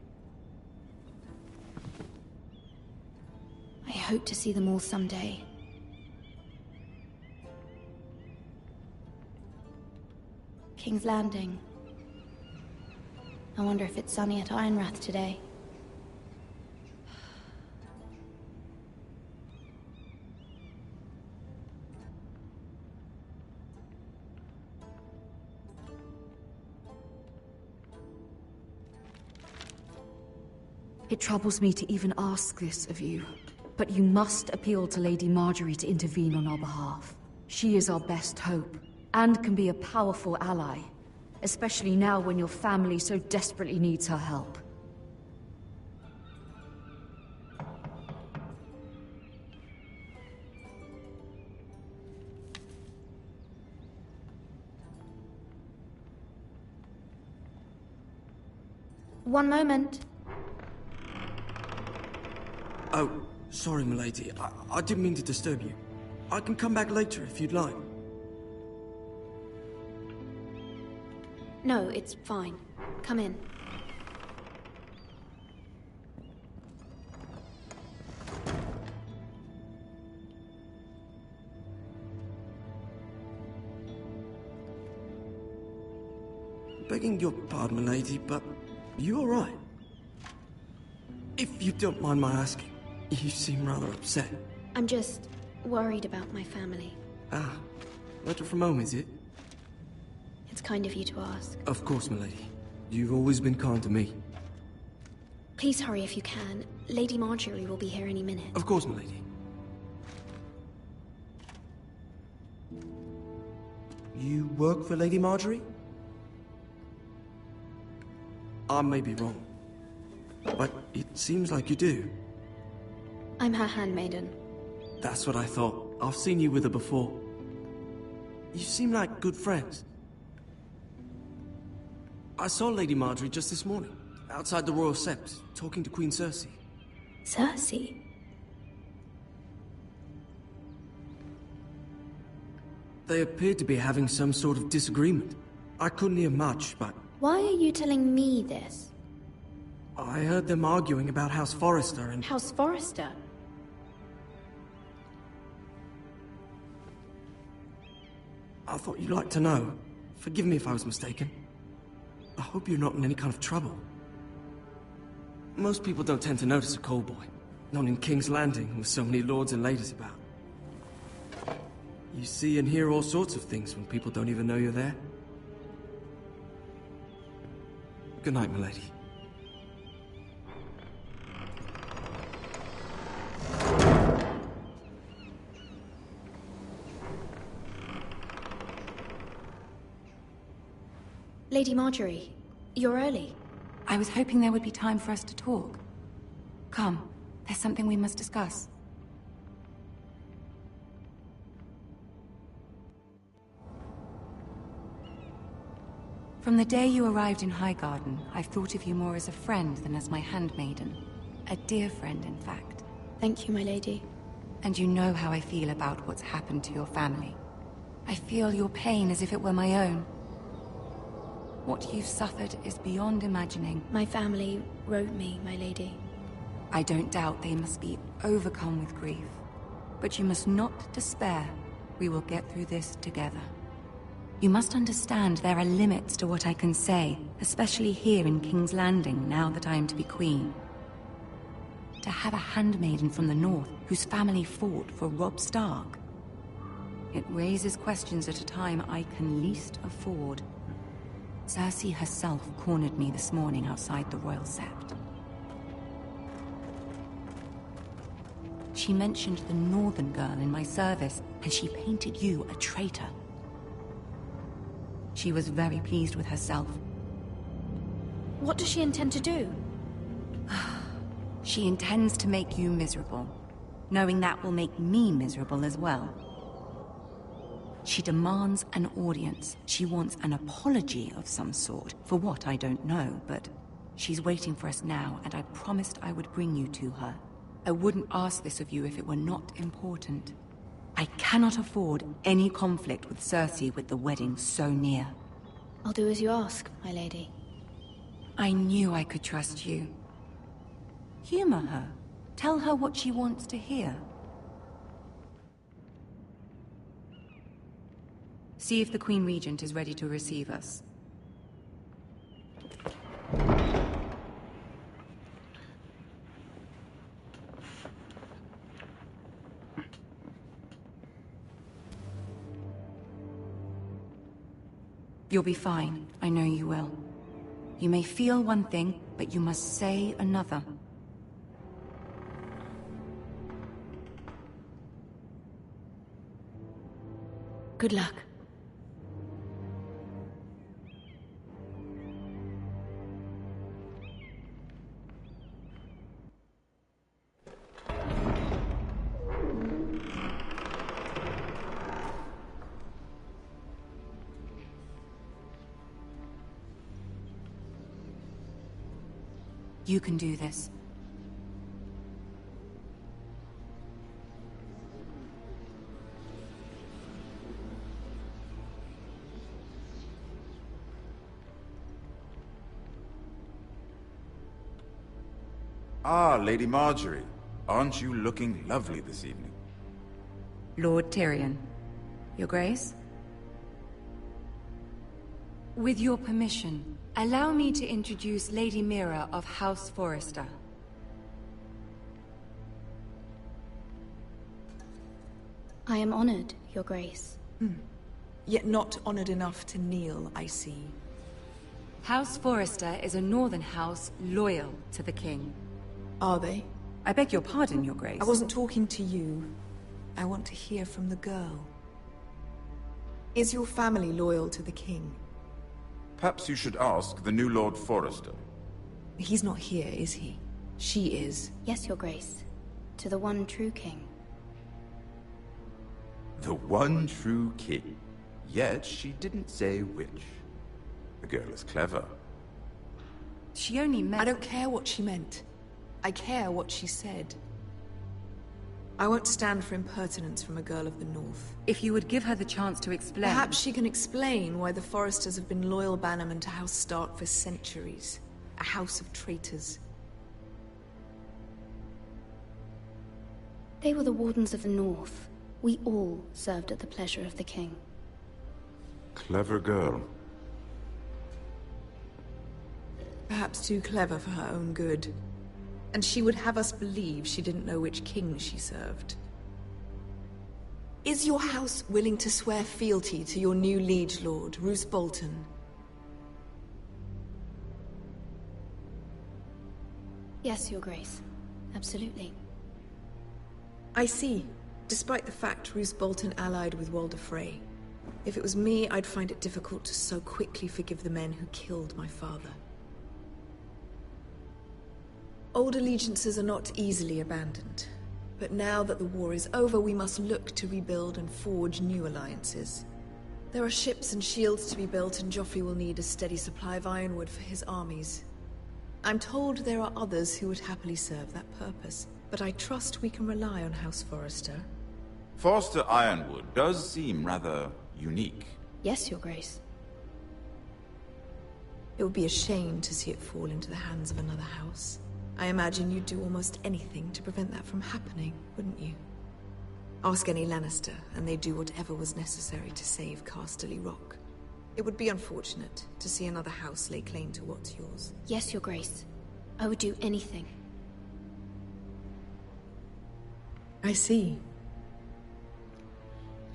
I hope to see them all someday. King's Landing. I wonder if it's sunny at Ironrath today. It troubles me to even ask this of you, but you must appeal to Lady Marjorie to intervene on our behalf. She is our best hope, and can be a powerful ally, especially now when your family so desperately needs her help. One moment. Oh, sorry, milady. I didn't mean to disturb you. I can come back later if you'd like. No, it's fine. Come in. Begging your pardon, milady, but you all right? If you don't mind my asking, you seem rather upset. I'm just worried about my family. Ah, letter from home, is it? It's kind of you to ask. Of course, milady. You've always been kind to me. Please hurry if you can. Lady Marjorie will be here any minute. Of course, milady. You work for Lady Marjorie? I may be wrong, but it seems like you do. I'm her handmaiden. That's what I thought. I've seen you with her before. You seem like good friends. I saw Lady Marjorie just this morning, outside the Royal Sept, talking to Queen Cersei. Cersei? They appeared to be having some sort of disagreement. I couldn't hear much, but... Why are you telling me this? I heard them arguing about House Forrester and... House Forrester? I thought you'd like to know. Forgive me if I was mistaken. I hope you're not in any kind of trouble. Most people don't tend to notice a call boy. Not in King's Landing, with so many lords and ladies about. You see and hear all sorts of things when people don't even know you're there. Good night, milady. Lady Marjorie, you're early. I was hoping there would be time for us to talk. Come, there's something we must discuss. From the day you arrived in Highgarden, I've thought of you more as a friend than as my handmaiden. A dear friend, in fact. Thank you, my lady. And you know how I feel about what's happened to your family. I feel your pain as if it were my own. What you've suffered is beyond imagining. My family wrote me, my lady. I don't doubt they must be overcome with grief. But you must not despair. We will get through this together. You must understand there are limits to what I can say, especially here in King's Landing, now that I am to be queen. To have a handmaiden from the north, whose family fought for Robb Stark. It raises questions at a time I can least afford. Cersei herself cornered me this morning outside the Royal Sept. She mentioned the northern girl in my service, and she painted you a traitor. She was very pleased with herself. What does she intend to do? She intends to make you miserable, knowing that will make me miserable as well. She demands an audience. She wants an apology of some sort, for what I don't know, but she's waiting for us now, and I promised I would bring you to her. I wouldn't ask this of you if it were not important. I cannot afford any conflict with Cersei with the wedding so near. I'll do as you ask, my lady. I knew I could trust you. Humor her. Tell her what she wants to hear. See if the Queen Regent is ready to receive us. You'll be fine. I know you will. You may feel one thing, but you must say another. Good luck. You can do this. Ah, Lady Marjorie. Aren't you looking lovely this evening? Lord Tyrion. Your Grace? With your permission, allow me to introduce Lady Mira of House Forrester. I am honored, Your Grace. Yet not honored enough to kneel, I see. House Forrester is a northern house loyal to the king. Are they? I beg your pardon, Your Grace. I wasn't talking to you. I want to hear from the girl. Is your family loyal to the king? Perhaps you should ask the new Lord Forrester. He's not here, is he? She is. Yes, Your Grace. To the one true king. The one true king. Yet she didn't say which. The girl is clever. She only meant... I don't care what she meant. I care what she said. I won't stand for impertinence from a girl of the North. If you would give her the chance to explain... Perhaps she can explain why the Forresters have been loyal bannermen to House Stark for centuries. A house of traitors. They were the Wardens of the North. We all served at the pleasure of the king. Clever girl. Perhaps too clever for her own good. And she would have us believe she didn't know which king she served. Is your house willing to swear fealty to your new liege lord, Roose Bolton? Yes, Your Grace. Absolutely. I see. Despite the fact Roose Bolton allied with Walder Frey. If it was me, I'd find it difficult to so quickly forgive the men who killed my father. Old allegiances are not easily abandoned. But now that the war is over, we must look to rebuild and forge new alliances. There are ships and shields to be built, and Joffrey will need a steady supply of ironwood for his armies. I'm told there are others who would happily serve that purpose, but I trust we can rely on House Forrester. Forrester Ironwood does seem rather unique. Yes, Your Grace. It would be a shame to see it fall into the hands of another house. I imagine you'd do almost anything to prevent that from happening, wouldn't you? Ask any Lannister, and they'd do whatever was necessary to save Casterly Rock. It would be unfortunate to see another house lay claim to what's yours. Yes, Your Grace. I would do anything. I see.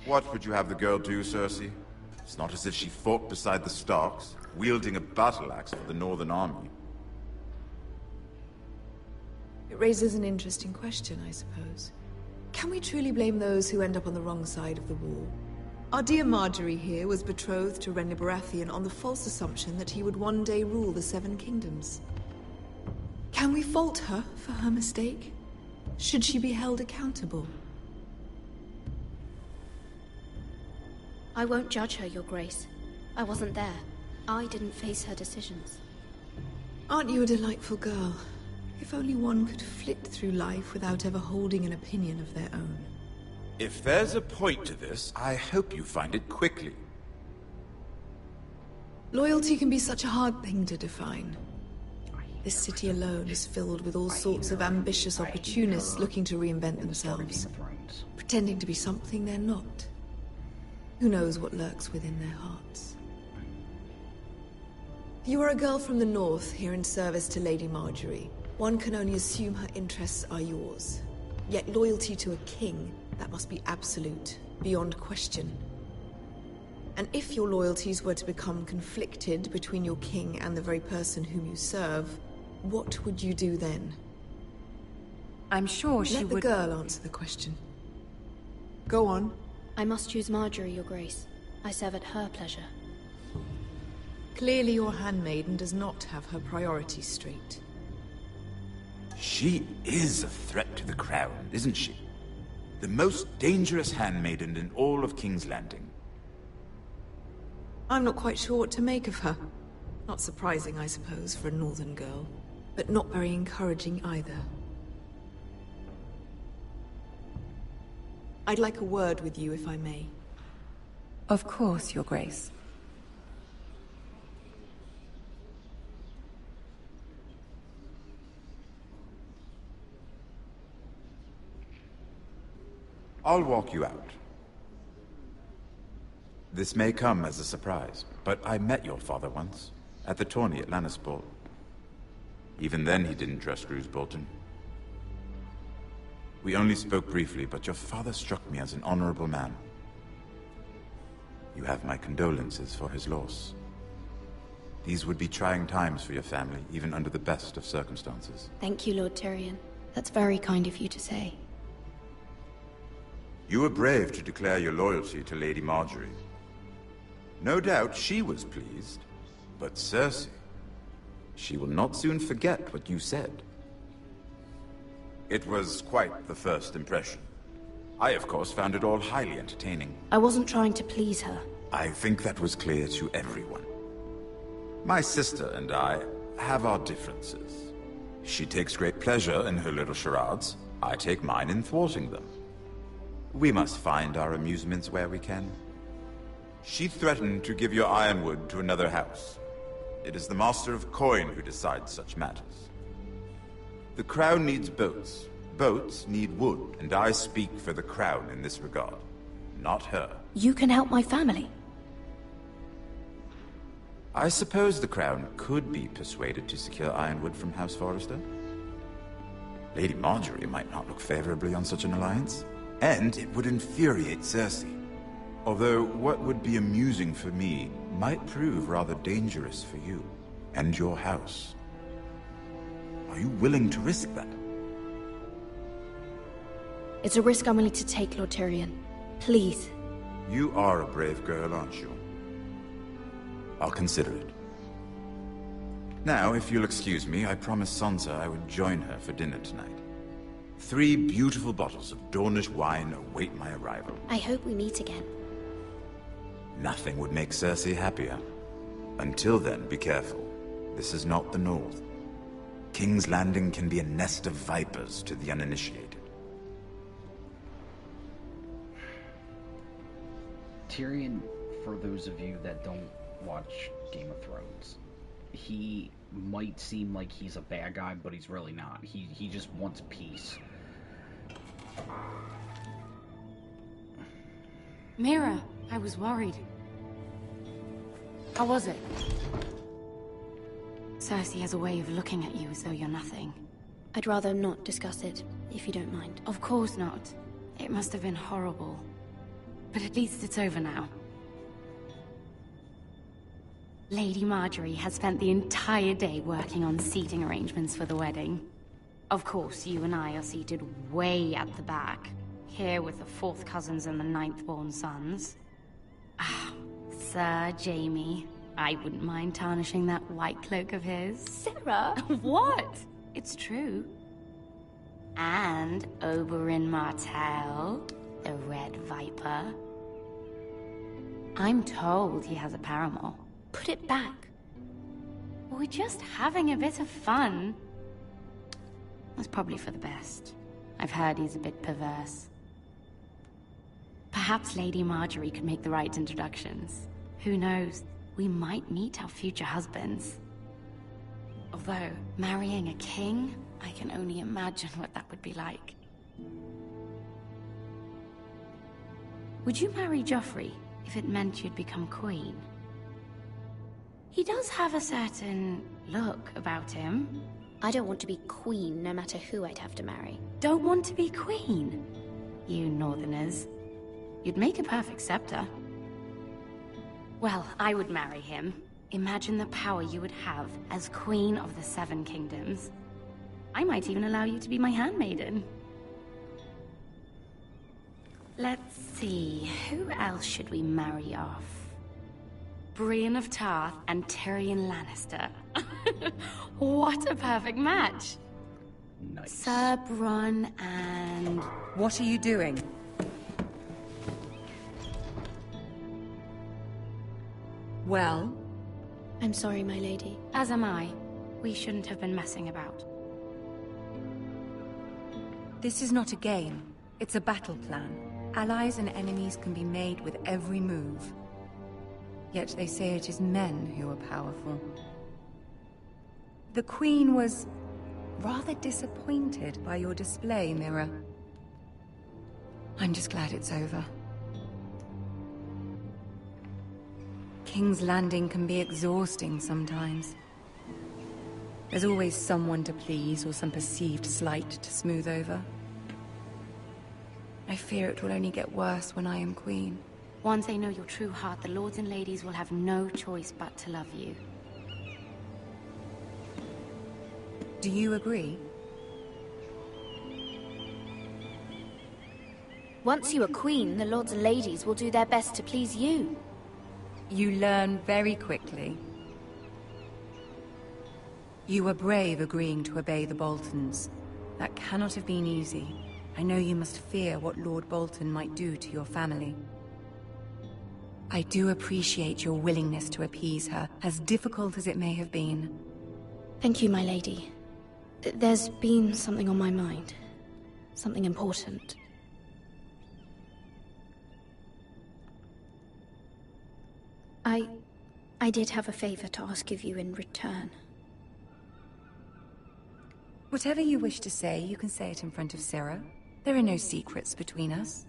What would you have the girl do, Cersei? It's not as if she fought beside the Starks, wielding a battle axe for the Northern Army. It raises an interesting question, I suppose. Can we truly blame those who end up on the wrong side of the war? Our dear Marjorie here was betrothed to Renly Baratheon on the false assumption that he would one day rule the Seven Kingdoms. Can we fault her for her mistake? Should she be held accountable? I won't judge her, Your Grace. I wasn't there. I didn't face her decisions. Aren't you a delightful girl? If only one could flit through life without ever holding an opinion of their own. If there's a point to this, I hope you find it quickly. Loyalty can be such a hard thing to define. This city alone is filled with all sorts of ambitious opportunists looking to reinvent themselves, pretending to be something they're not. Who knows what lurks within their hearts? You are a girl from the north, here in service to Lady Marjorie. One can only assume her interests are yours. Yet loyalty to a king, that must be absolute, beyond question. And if your loyalties were to become conflicted between your king and the very person whom you serve, what would you do then? I'm sure she would... Let the girl answer the question. Go on. I must choose Marjorie, Your Grace. I serve at her pleasure. Clearly your handmaiden does not have her priorities straight. She is a threat to the crown, isn't she? The most dangerous handmaiden in all of King's Landing. I'm not quite sure what to make of her. Not surprising, I suppose, for a northern girl. But not very encouraging either. I'd like a word with you, if I may. Of course, Your Grace. I'll walk you out. This may come as a surprise, but I met your father once, at the tourney at Lannisport. Even then he didn't trust Roose Bolton. We only spoke briefly, but your father struck me as an honorable man. You have my condolences for his loss. These would be trying times for your family, even under the best of circumstances. Thank you, Lord Tyrion. That's very kind of you to say. You were brave to declare your loyalty to Lady Marjorie. No doubt she was pleased, but Cersei, she will not soon forget what you said. It was quite the first impression. I, of course, found it all highly entertaining. I wasn't trying to please her. I think that was clear to everyone. My sister and I have our differences. She takes great pleasure in her little charades. I take mine in thwarting them. We must find our amusements where we can. She threatened to give your ironwood to another house. It is the Master of Coin who decides such matters. The Crown needs boats. Boats need wood, and I speak for the Crown in this regard, not her. You can help my family. I suppose the Crown could be persuaded to secure ironwood from House Forrester. Lady Marjorie might not look favorably on such an alliance, and it would infuriate Cersei. Although what would be amusing for me might prove rather dangerous for you and your house. Are you willing to risk that? It's a risk I'm willing to take, Lord Tyrion. Please. You are a brave girl, aren't you? I'll consider it. Now, if you'll excuse me, I promised Sansa I would join her for dinner tonight. 3 beautiful bottles of Dornish wine await my arrival. I hope we meet again. Nothing would make Cersei happier. Until then, be careful. This is not the North. King's Landing can be a nest of vipers to the uninitiated. Tyrion, for those of you that don't watch Game of Thrones, he might seem like he's a bad guy, but he's really not. He just wants peace. Mira, I was worried. How was it? Cersei has a way of looking at you as though you're nothing. I'd rather not discuss it, if you don't mind. Of course not. It must have been horrible. But at least it's over now. Lady Marjorie has spent the entire day working on seating arrangements for the wedding. Of course, you and I are seated way at the back, here with the 4th cousins and the 9th-born sons. Ah, Sir Jaime. I wouldn't mind tarnishing that white cloak of his. Sarah! What? It's true. And Oberyn Martell, the Red Viper. I'm told he has a paramour. Put it back. We're just having a bit of fun. That's probably for the best. I've heard he's a bit perverse. Perhaps Lady Marjorie could make the right introductions. Who knows? We might meet our future husbands. Although, marrying a king, I can only imagine what that would be like. Would you marry Joffrey if it meant you'd become queen? He does have a certain look about him. I don't want to be queen, no matter who I'd have to marry. Don't want to be queen? You northerners. You'd make a perfect scepter. Well, I would marry him. Imagine the power you would have as Queen of the 7 Kingdoms. I might even allow you to be my handmaiden. Let's see, who else should we marry off? Brienne of Tarth and Tyrion Lannister. What a perfect match! Nice. Sir Bronn and... What are you doing? Well? I'm sorry, my lady. As am I. We shouldn't have been messing about. This is not a game. It's a battle plan. Allies and enemies can be made with every move. Yet they say it is men who are powerful. The Queen was rather disappointed by your display, Mira. I'm just glad it's over. King's Landing can be exhausting sometimes. There's always someone to please or some perceived slight to smooth over. I fear it will only get worse when I am queen. Once they know your true heart, the lords and ladies will have no choice but to love you. Do you agree? Once you are queen, the lords and ladies will do their best to please you. You learn very quickly. You were brave agreeing to obey the Boltons. That cannot have been easy. I know you must fear what Lord Bolton might do to your family. I do appreciate your willingness to appease her, as difficult as it may have been. Thank you, my lady. There's been something on my mind. Something important. I did have a favor to ask of you in return. Whatever you wish to say, you can say it in front of Sarah. There are no secrets between us.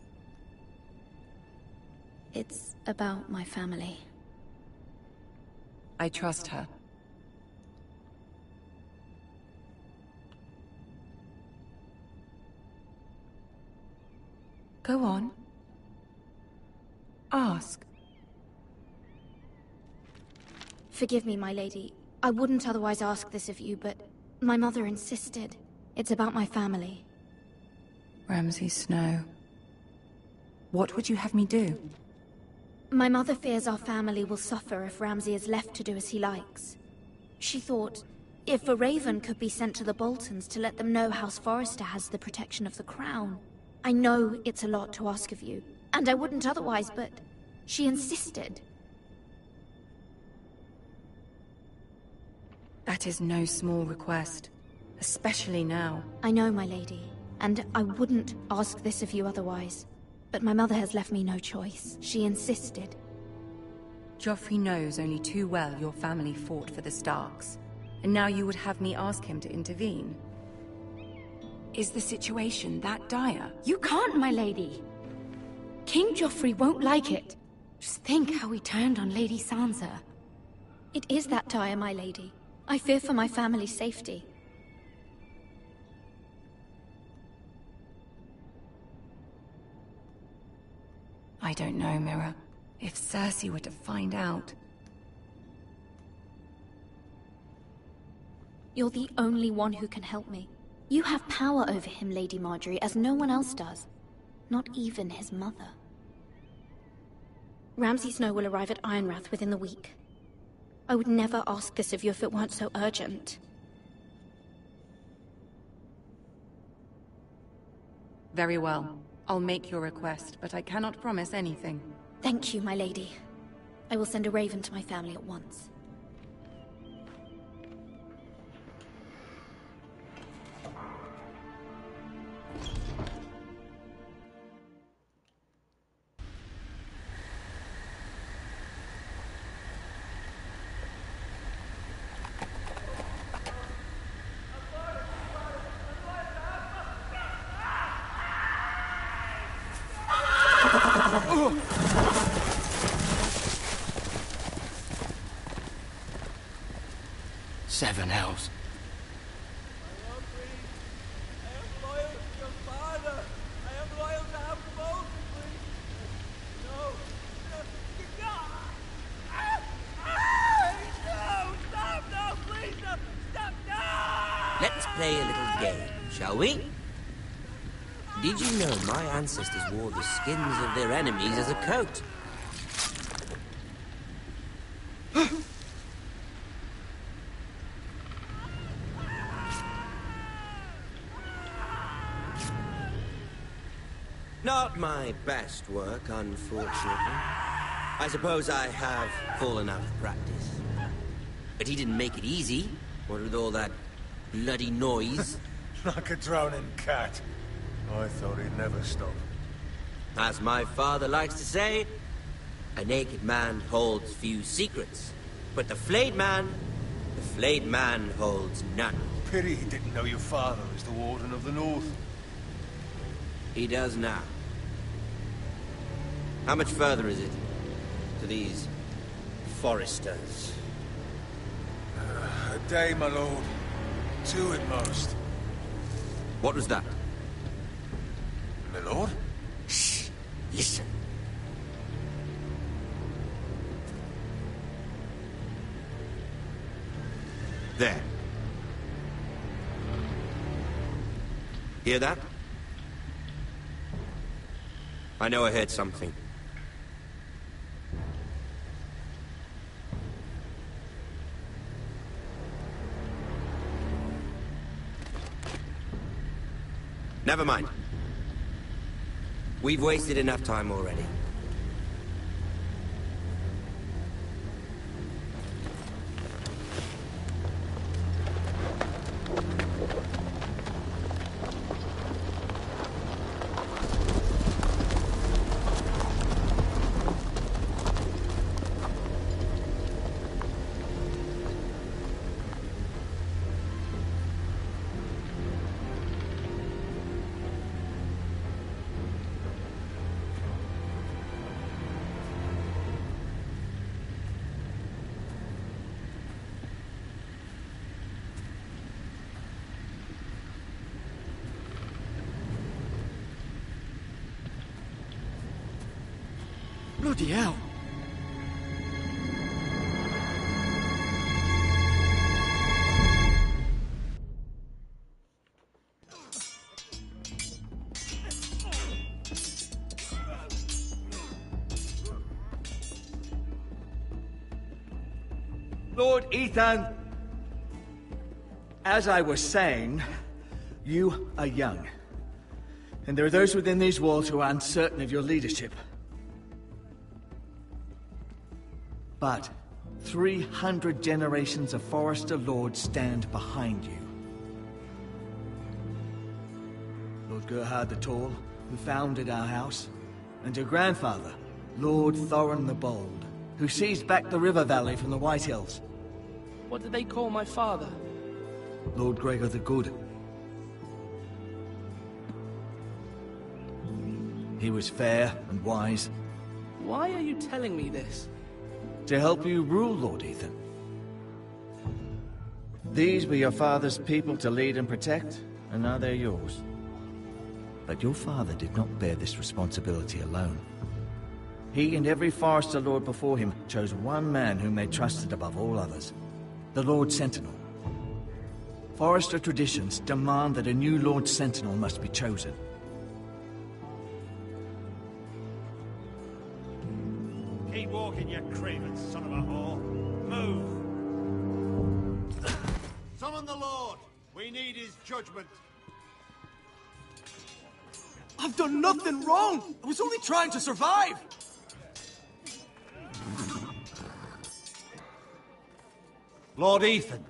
It's about my family. I trust her. Go on. Ask. Forgive me, my lady. I wouldn't otherwise ask this of you, but my mother insisted. It's about my family. Ramsay Snow. What would you have me do? My mother fears our family will suffer if Ramsay is left to do as he likes. She thought if a raven could be sent to the Boltons to let them know House Forrester has the protection of the crown. I know it's a lot to ask of you, and I wouldn't otherwise, but she insisted. That is no small request, especially now. I know, my lady, and I wouldn't ask this of you otherwise. But my mother has left me no choice. She insisted. Joffrey knows only too well your family fought for the Starks, and now you would have me ask him to intervene. Is the situation that dire? You can't, my lady. King Joffrey won't like it. Just think how he turned on Lady Sansa. It is that dire, my lady. I fear for my family's safety. I don't know, Mira. If Cersei were to find out... You're the only one who can help me. You have power over him, Lady Marjorie, as no one else does. Not even his mother. Ramsay Snow will arrive at Ironrath within the week. I would never ask this of you if it weren't so urgent. Very well. I'll make your request, but I cannot promise anything. Thank you, my lady. I will send a raven to my family at once. Seven hells. Let's play a little game, shall we? Did you know my ancestors wore the skins of their enemies as a coat? Not my best work, unfortunately. I suppose I have fallen out of practice. But he didn't make it easy, what with all that bloody noise. Like a drowning cat. I thought he'd never stop. As my father likes to say, a naked man holds few secrets. But the flayed man holds none. Pity he didn't know your father was the Warden of the North. He does now. How much further is it to these Foresters? A day, my lord. 2 at most. What was that? My lord? Shh! Listen. There. Hear that? I know I heard something. Never mind. We've wasted enough time already. Bloody hell! Lord Ethan, As I was saying, you are young. And there are those within these walls who are uncertain of your leadership. But 300 generations of Forester Lords stand behind you. Lord Gerhard the Tall, who founded our house, and your grandfather, Lord Thorin the Bold, who seized back the river valley from the White Hills. What did they call my father? Lord Gregor the Good. He was fair and wise. Why are you telling me this? To help you rule, Lord Ethan. These were your father's people to lead and protect, and now they're yours. But your father did not bear this responsibility alone. He and every Forester Lord before him chose one man whom they trusted above all others, the Lord Sentinel. Forester traditions demand that a new Lord Sentinel must be chosen. Keep walking, you craven son of a whore. Move! Summon the Lord! We need his judgment. I've done nothing wrong! I was only trying to survive! Lord Ethan.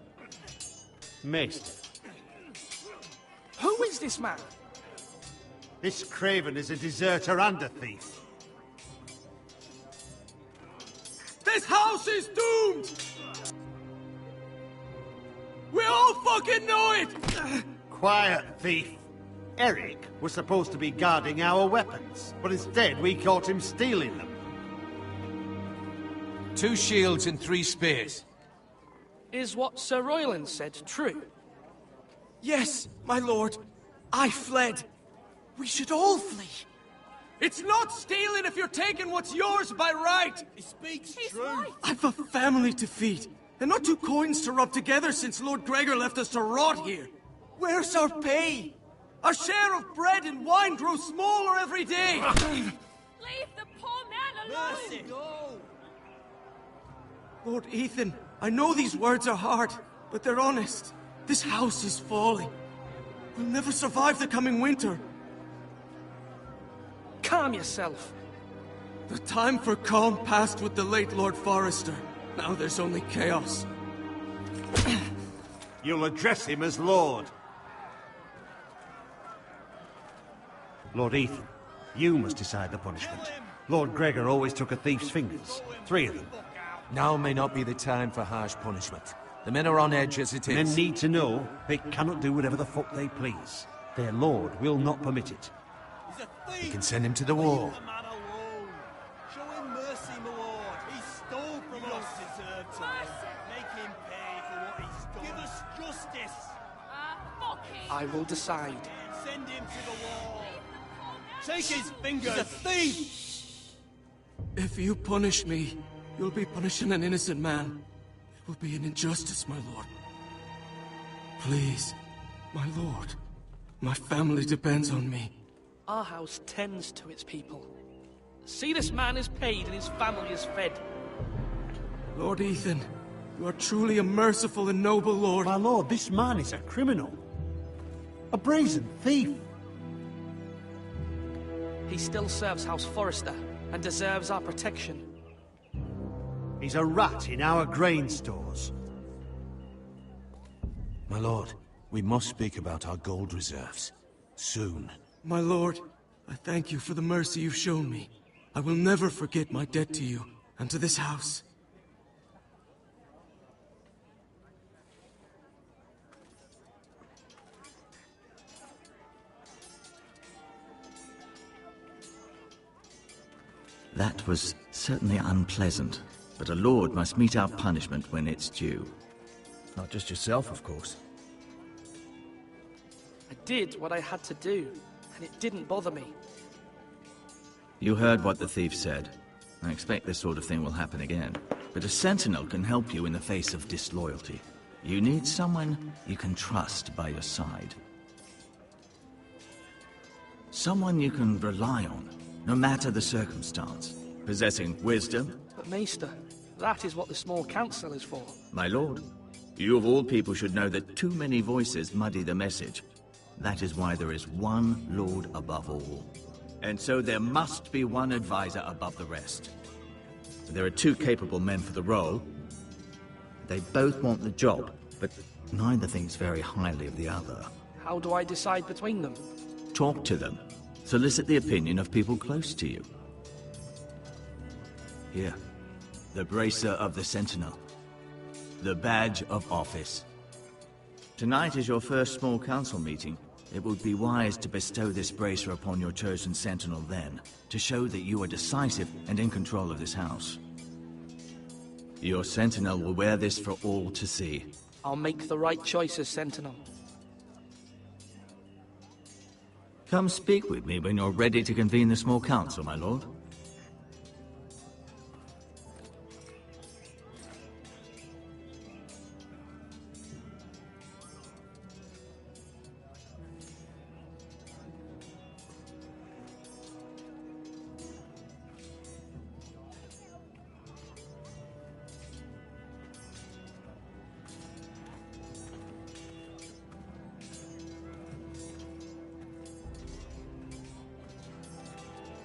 Missed. Who is this man? This craven is a deserter and a thief. This house is doomed! We all fucking know it! Quiet, thief. Eric was supposed to be guarding our weapons, but instead we caught him stealing them. 2 shields and 3 spears. Is what Sir Royland said true? Yes, my lord. I fled. We should all flee. It's not stealing if you're taking what's yours by right. He speaks true. I've a family to feed, and not 2 coins to rub together since Lord Gregor left us to rot here. Where's our pay? Our share of bread and wine grows smaller every day. Leave the poor man alone! Mercy, no! Lord Ethan, I know these words are hard, but they're honest. This house is falling. We'll never survive the coming winter. Calm yourself. The time for calm passed with the late Lord Forester. Now there's only chaos. You'll address him as Lord. Lord Ethan, you must decide the punishment. Lord Gregor always took a thief's fingers. 3 of them. Now may not be the time for harsh punishment. The men are on edge as it is. Men need to know they cannot do whatever the fuck they please. Their lord will not permit it. He's a thief! You can send him to the wall. Leave the man alone. Show him mercy, my lord. He stole from us. Deserved to make him pay for what he's done. Give us justice. Fuck him! I will decide. Send him to the wall. Take his fingers. He's a thief. If you punish me, you'll be punishing an innocent man. It will be an injustice, my lord. Please, my lord. My family depends on me. Our house tends to its people. See, this man is paid and his family is fed. Lord Ethan, you are truly a merciful and noble lord. My lord, this man is a criminal. A brazen thief. He still serves House Forester and deserves our protection. He's a rat in our grain stores. My lord, we must speak about our gold reserves. Soon. My lord, I thank you for the mercy you've shown me. I will never forget my debt to you and to this house. That was certainly unpleasant, but a lord must meet our punishment when it's due. Not just yourself, of course. I did what I had to do, and it didn't bother me. You heard what the thief said. I expect this sort of thing will happen again. But a sentinel can help you in the face of disloyalty. You need someone you can trust by your side. Someone you can rely on, no matter the circumstance. Possessing wisdom. But Maester, that is what the small council is for. My lord, You of all people should know that too many voices muddy the message. That is why there is one Lord above all. And so there must be one advisor above the rest. There are two capable men for the role. They both want the job, but neither thinks very highly of the other. How do I decide between them? Talk to them. Solicit the opinion of people close to you. Here, the bracer of the Sentinel. The badge of office. Tonight is your first small council meeting. It would be wise to bestow this bracer upon your chosen Sentinel then, to show that you are decisive and in control of this house. Your Sentinel will wear this for all to see. I'll make the right choice as Sentinel. Come speak with me when you're ready to convene the small council, my lord.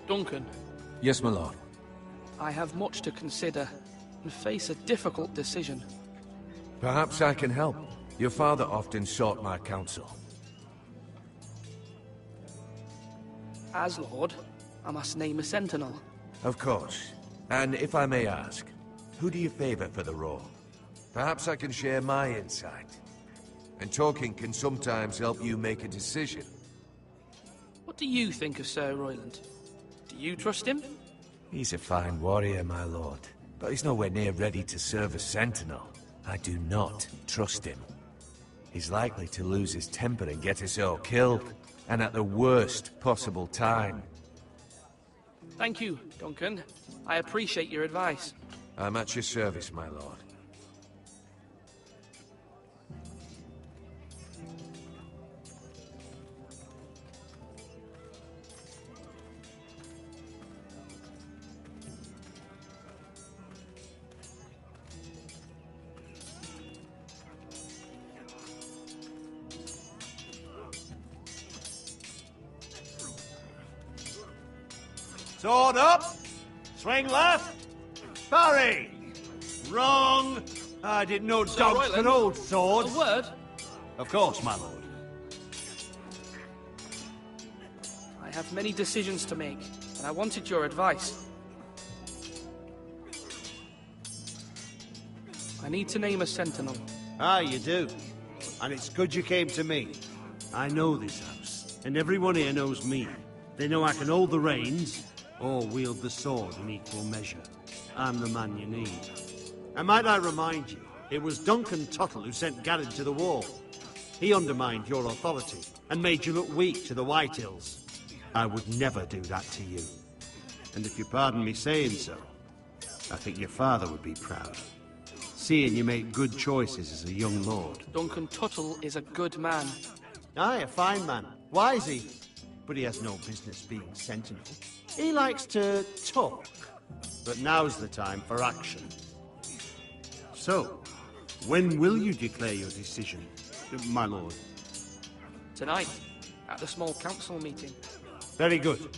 Duncan. Yes, my lord. I have much to consider and face a difficult decision. Perhaps I can help. Your father often sought my counsel. As Lord, I must name a Sentinel. Of course. And if I may ask, who do you favor for the role? Perhaps I can share my insight. And talking can sometimes help you make a decision. What do you think of Sir Royland? Do you trust him? He's a fine warrior, my lord. But he's nowhere near ready to serve as Sentinel. I do not trust him. He's likely to lose his temper and get us all killed. And at the worst possible time. Thank you, Duncan. I appreciate your advice. I'm at your service, my lord. Sword up! Swing left! Parry! Wrong! I didn't know dogs could hold swords. A word? Of course, my lord. I have many decisions to make, and I wanted your advice. I need to name a Sentinel. Ah, you do. And it's good you came to me. I know this house, and everyone here knows me. They know I can hold the reins, or wield the sword in equal measure. I'm the man you need. And might I remind you, it was Duncan Tuttle who sent Garrett to the wall. He undermined your authority, and made you look weak to the Whitehills. I would never do that to you. And if you pardon me saying so, I think your father would be proud. Seeing you make good choices as a young lord. Duncan Tuttle is a good man. Aye, a fine man. Wise he. But he has no business being Sentinel. He likes to talk. But now's the time for action. So, when will you declare your decision, my lord? Tonight, at the small council meeting. Very good.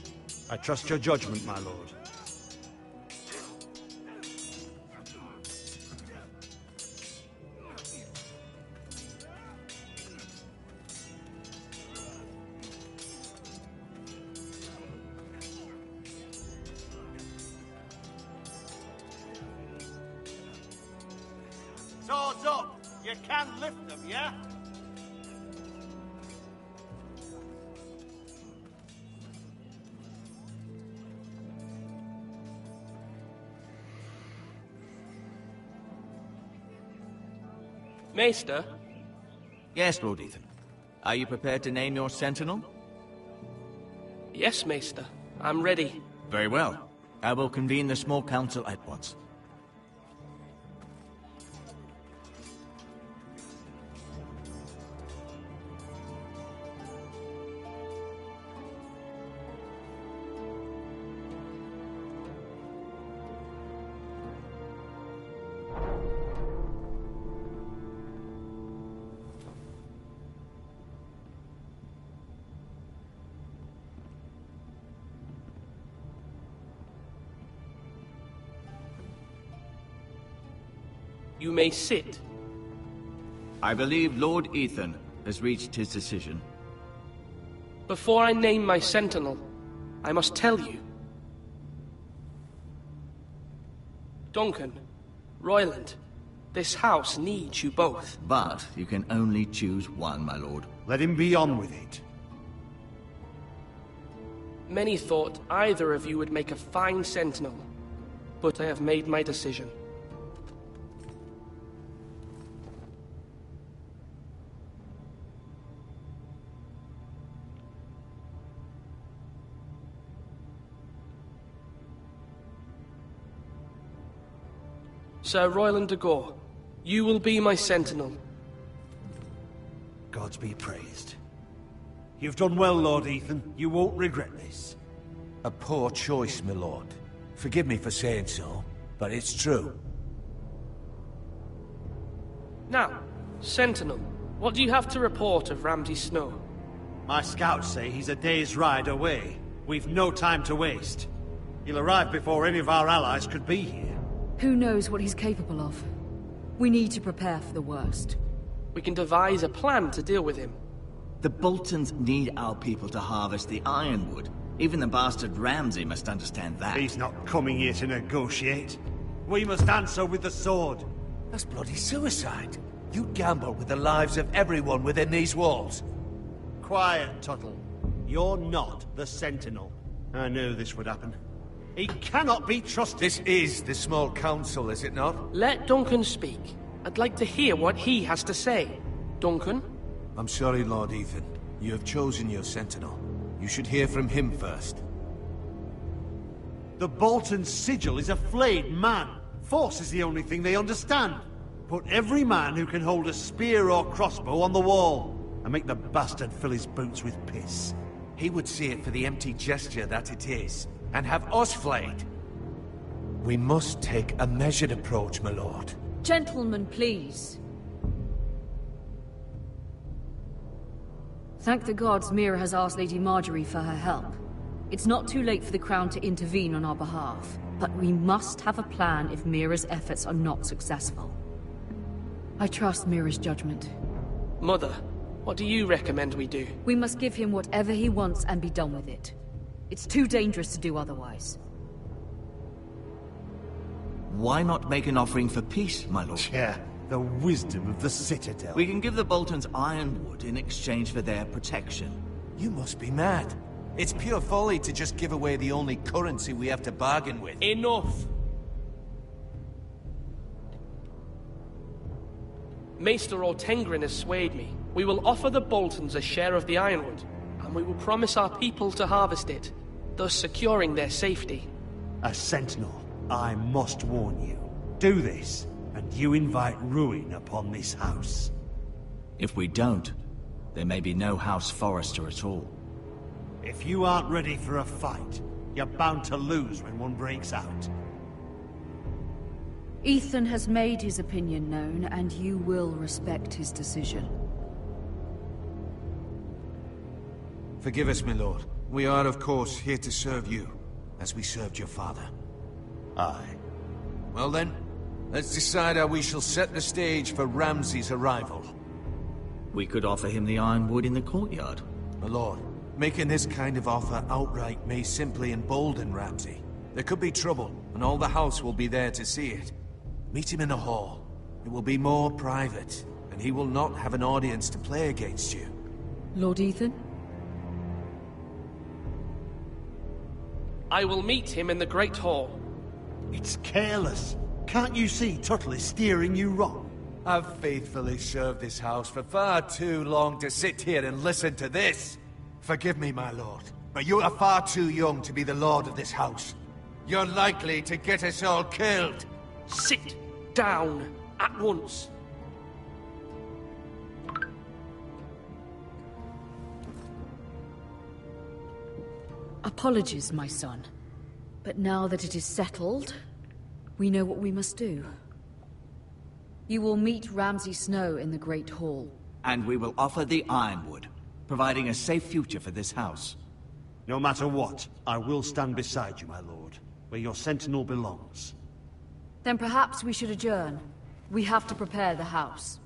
I trust your judgment, my lord. Swords up! You can lift them, yeah? Maester? Yes, Lord Ethan. Are you prepared to name your Sentinel? Yes, Maester. I'm ready. Very well. I will convene the small council at once. You may sit. I believe Lord Ethan has reached his decision. Before I name my sentinel, I must tell you. Duncan, Royland, this house needs you both. But you can only choose one, my lord. Let him be on with it. Many thought either of you would make a fine sentinel, but I have made my decision. Sir Royland de Gore, you will be my sentinel. Gods be praised. You've done well, Lord Ethan. You won't regret this. A poor choice, my lord. Forgive me for saying so, but it's true. Now, Sentinel, what do you have to report of Ramsay Snow? My scouts say he's a day's ride away. We've no time to waste. He'll arrive before any of our allies could be here. Who knows what he's capable of? We need to prepare for the worst. We can devise a plan to deal with him. The Boltons need our people to harvest the ironwood. Even the bastard Ramsay must understand that. He's not coming here to negotiate. We must answer with the sword. That's bloody suicide. You gamble with the lives of everyone within these walls. Quiet, Tuttle. You're not the Sentinel. I knew this would happen. He cannot be trusted. This is the small council, is it not? Let Duncan speak. I'd like to hear what he has to say. Duncan? I'm sorry, Lord Ethan. You have chosen your sentinel. You should hear from him first. The Bolton sigil is a flayed man. Force is the only thing they understand. Put every man who can hold a spear or crossbow on the wall, and make the bastard fill his boots with piss. He would see it for the empty gesture that it is, and have us flayed. We must take a measured approach, my lord. Gentlemen, please. Thank the gods Mira has asked Lady Marjorie for her help. It's not too late for the Crown to intervene on our behalf, but we must have a plan if Mira's efforts are not successful. I trust Mira's judgment. Mother, what do you recommend we do? We must give him whatever he wants and be done with it. It's too dangerous to do otherwise. Why not make an offering for peace, my lord? Yeah, the wisdom of the Citadel. We can give the Boltons ironwood in exchange for their protection. You must be mad. It's pure folly to just give away the only currency we have to bargain with. Enough! Maester Ortengrin has swayed me. We will offer the Boltons a share of the ironwood, and we will promise our people to harvest it, thus securing their safety. A sentinel, I must warn you. Do this, and you invite ruin upon this house. If we don't, there may be no House Forrester at all. If you aren't ready for a fight, you're bound to lose when one breaks out. Ethan has made his opinion known, and you will respect his decision. Forgive us, my lord. We are, of course, here to serve you, as we served your father. Aye. Well then, let's decide how we shall set the stage for Ramsay's arrival. We could offer him the ironwood in the courtyard. My lord, making this kind of offer outright may simply embolden Ramsay. There could be trouble, and all the house will be there to see it. Meet him in the hall. It will be more private, and he will not have an audience to play against you. Lord Ethan? I will meet him in the Great Hall. It's careless. Can't you see Tuttle is steering you wrong? I've faithfully served this house for far too long to sit here and listen to this. Forgive me, my lord, but you are far too young to be the lord of this house. You're likely to get us all killed. Sit down at once. Apologies, my son. But now that it is settled, we know what we must do. You will meet Ramsay Snow in the Great Hall. And we will offer the ironwood, providing a safe future for this house. No matter what, I will stand beside you, my lord, where your sentinel belongs. Then perhaps we should adjourn. We have to prepare the house.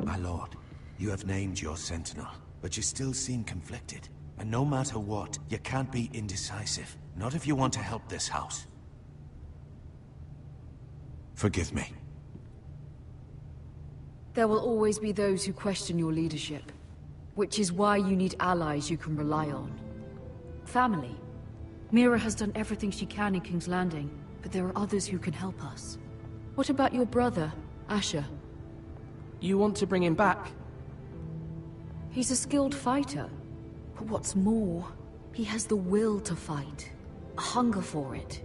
My lord, you have named your sentinel, but you still seem conflicted. And no matter what, you can't be indecisive. Not if you want to help this house. Forgive me. There will always be those who question your leadership, which is why you need allies you can rely on. Family. Mira has done everything she can in King's Landing, but there are others who can help us. What about your brother, Asher? You want to bring him back? He's a skilled fighter. But what's more, he has the will to fight. A hunger for it.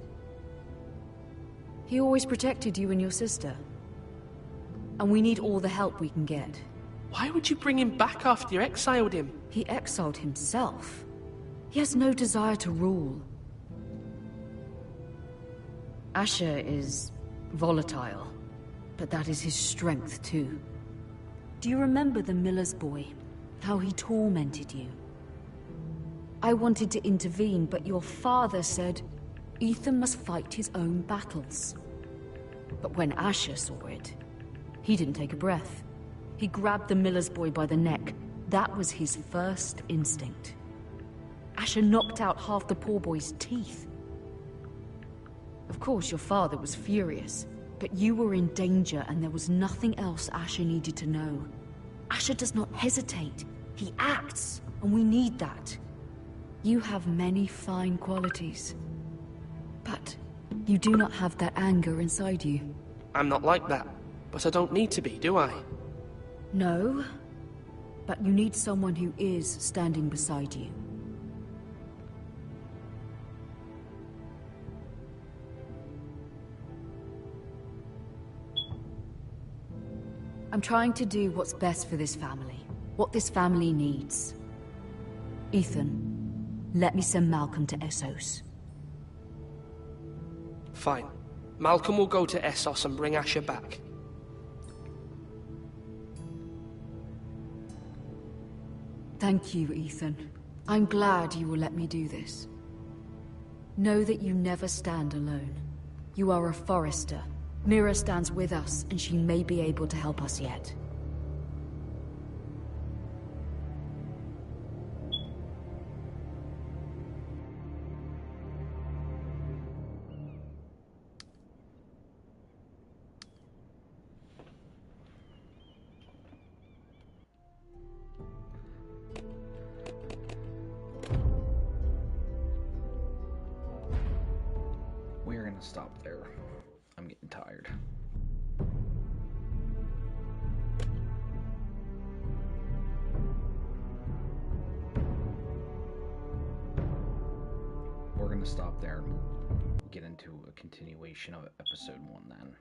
He always protected you and your sister. And we need all the help we can get. Why would you bring him back after you exiled him? He exiled himself. He has no desire to rule. Asher is volatile, but that is his strength too. Do you remember the miller's boy? How he tormented you? I wanted to intervene, but your father said Ethan must fight his own battles. But when Asher saw it, he didn't take a breath. He grabbed the miller's boy by the neck. That was his first instinct. Asher knocked out half the poor boy's teeth. Of course, your father was furious, but you were in danger and there was nothing else Asher needed to know. Asher does not hesitate. He acts, and we need that. You have many fine qualities, but you do not have that anger inside you. I'm not like that, but I don't need to be, do I? No, but you need someone who is standing beside you. I'm trying to do what's best for this family, what this family needs. Ethan, let me send Malcolm to Essos. Fine. Malcolm will go to Essos and bring Asher back. Thank you, Ethan. I'm glad you will let me do this. Know that you never stand alone. You are a Forrester. Mira stands with us, and she may be able to help us yet. We're gonna stop there. I'm getting tired. We're gonna stop there and get into a continuation of episode 1 then.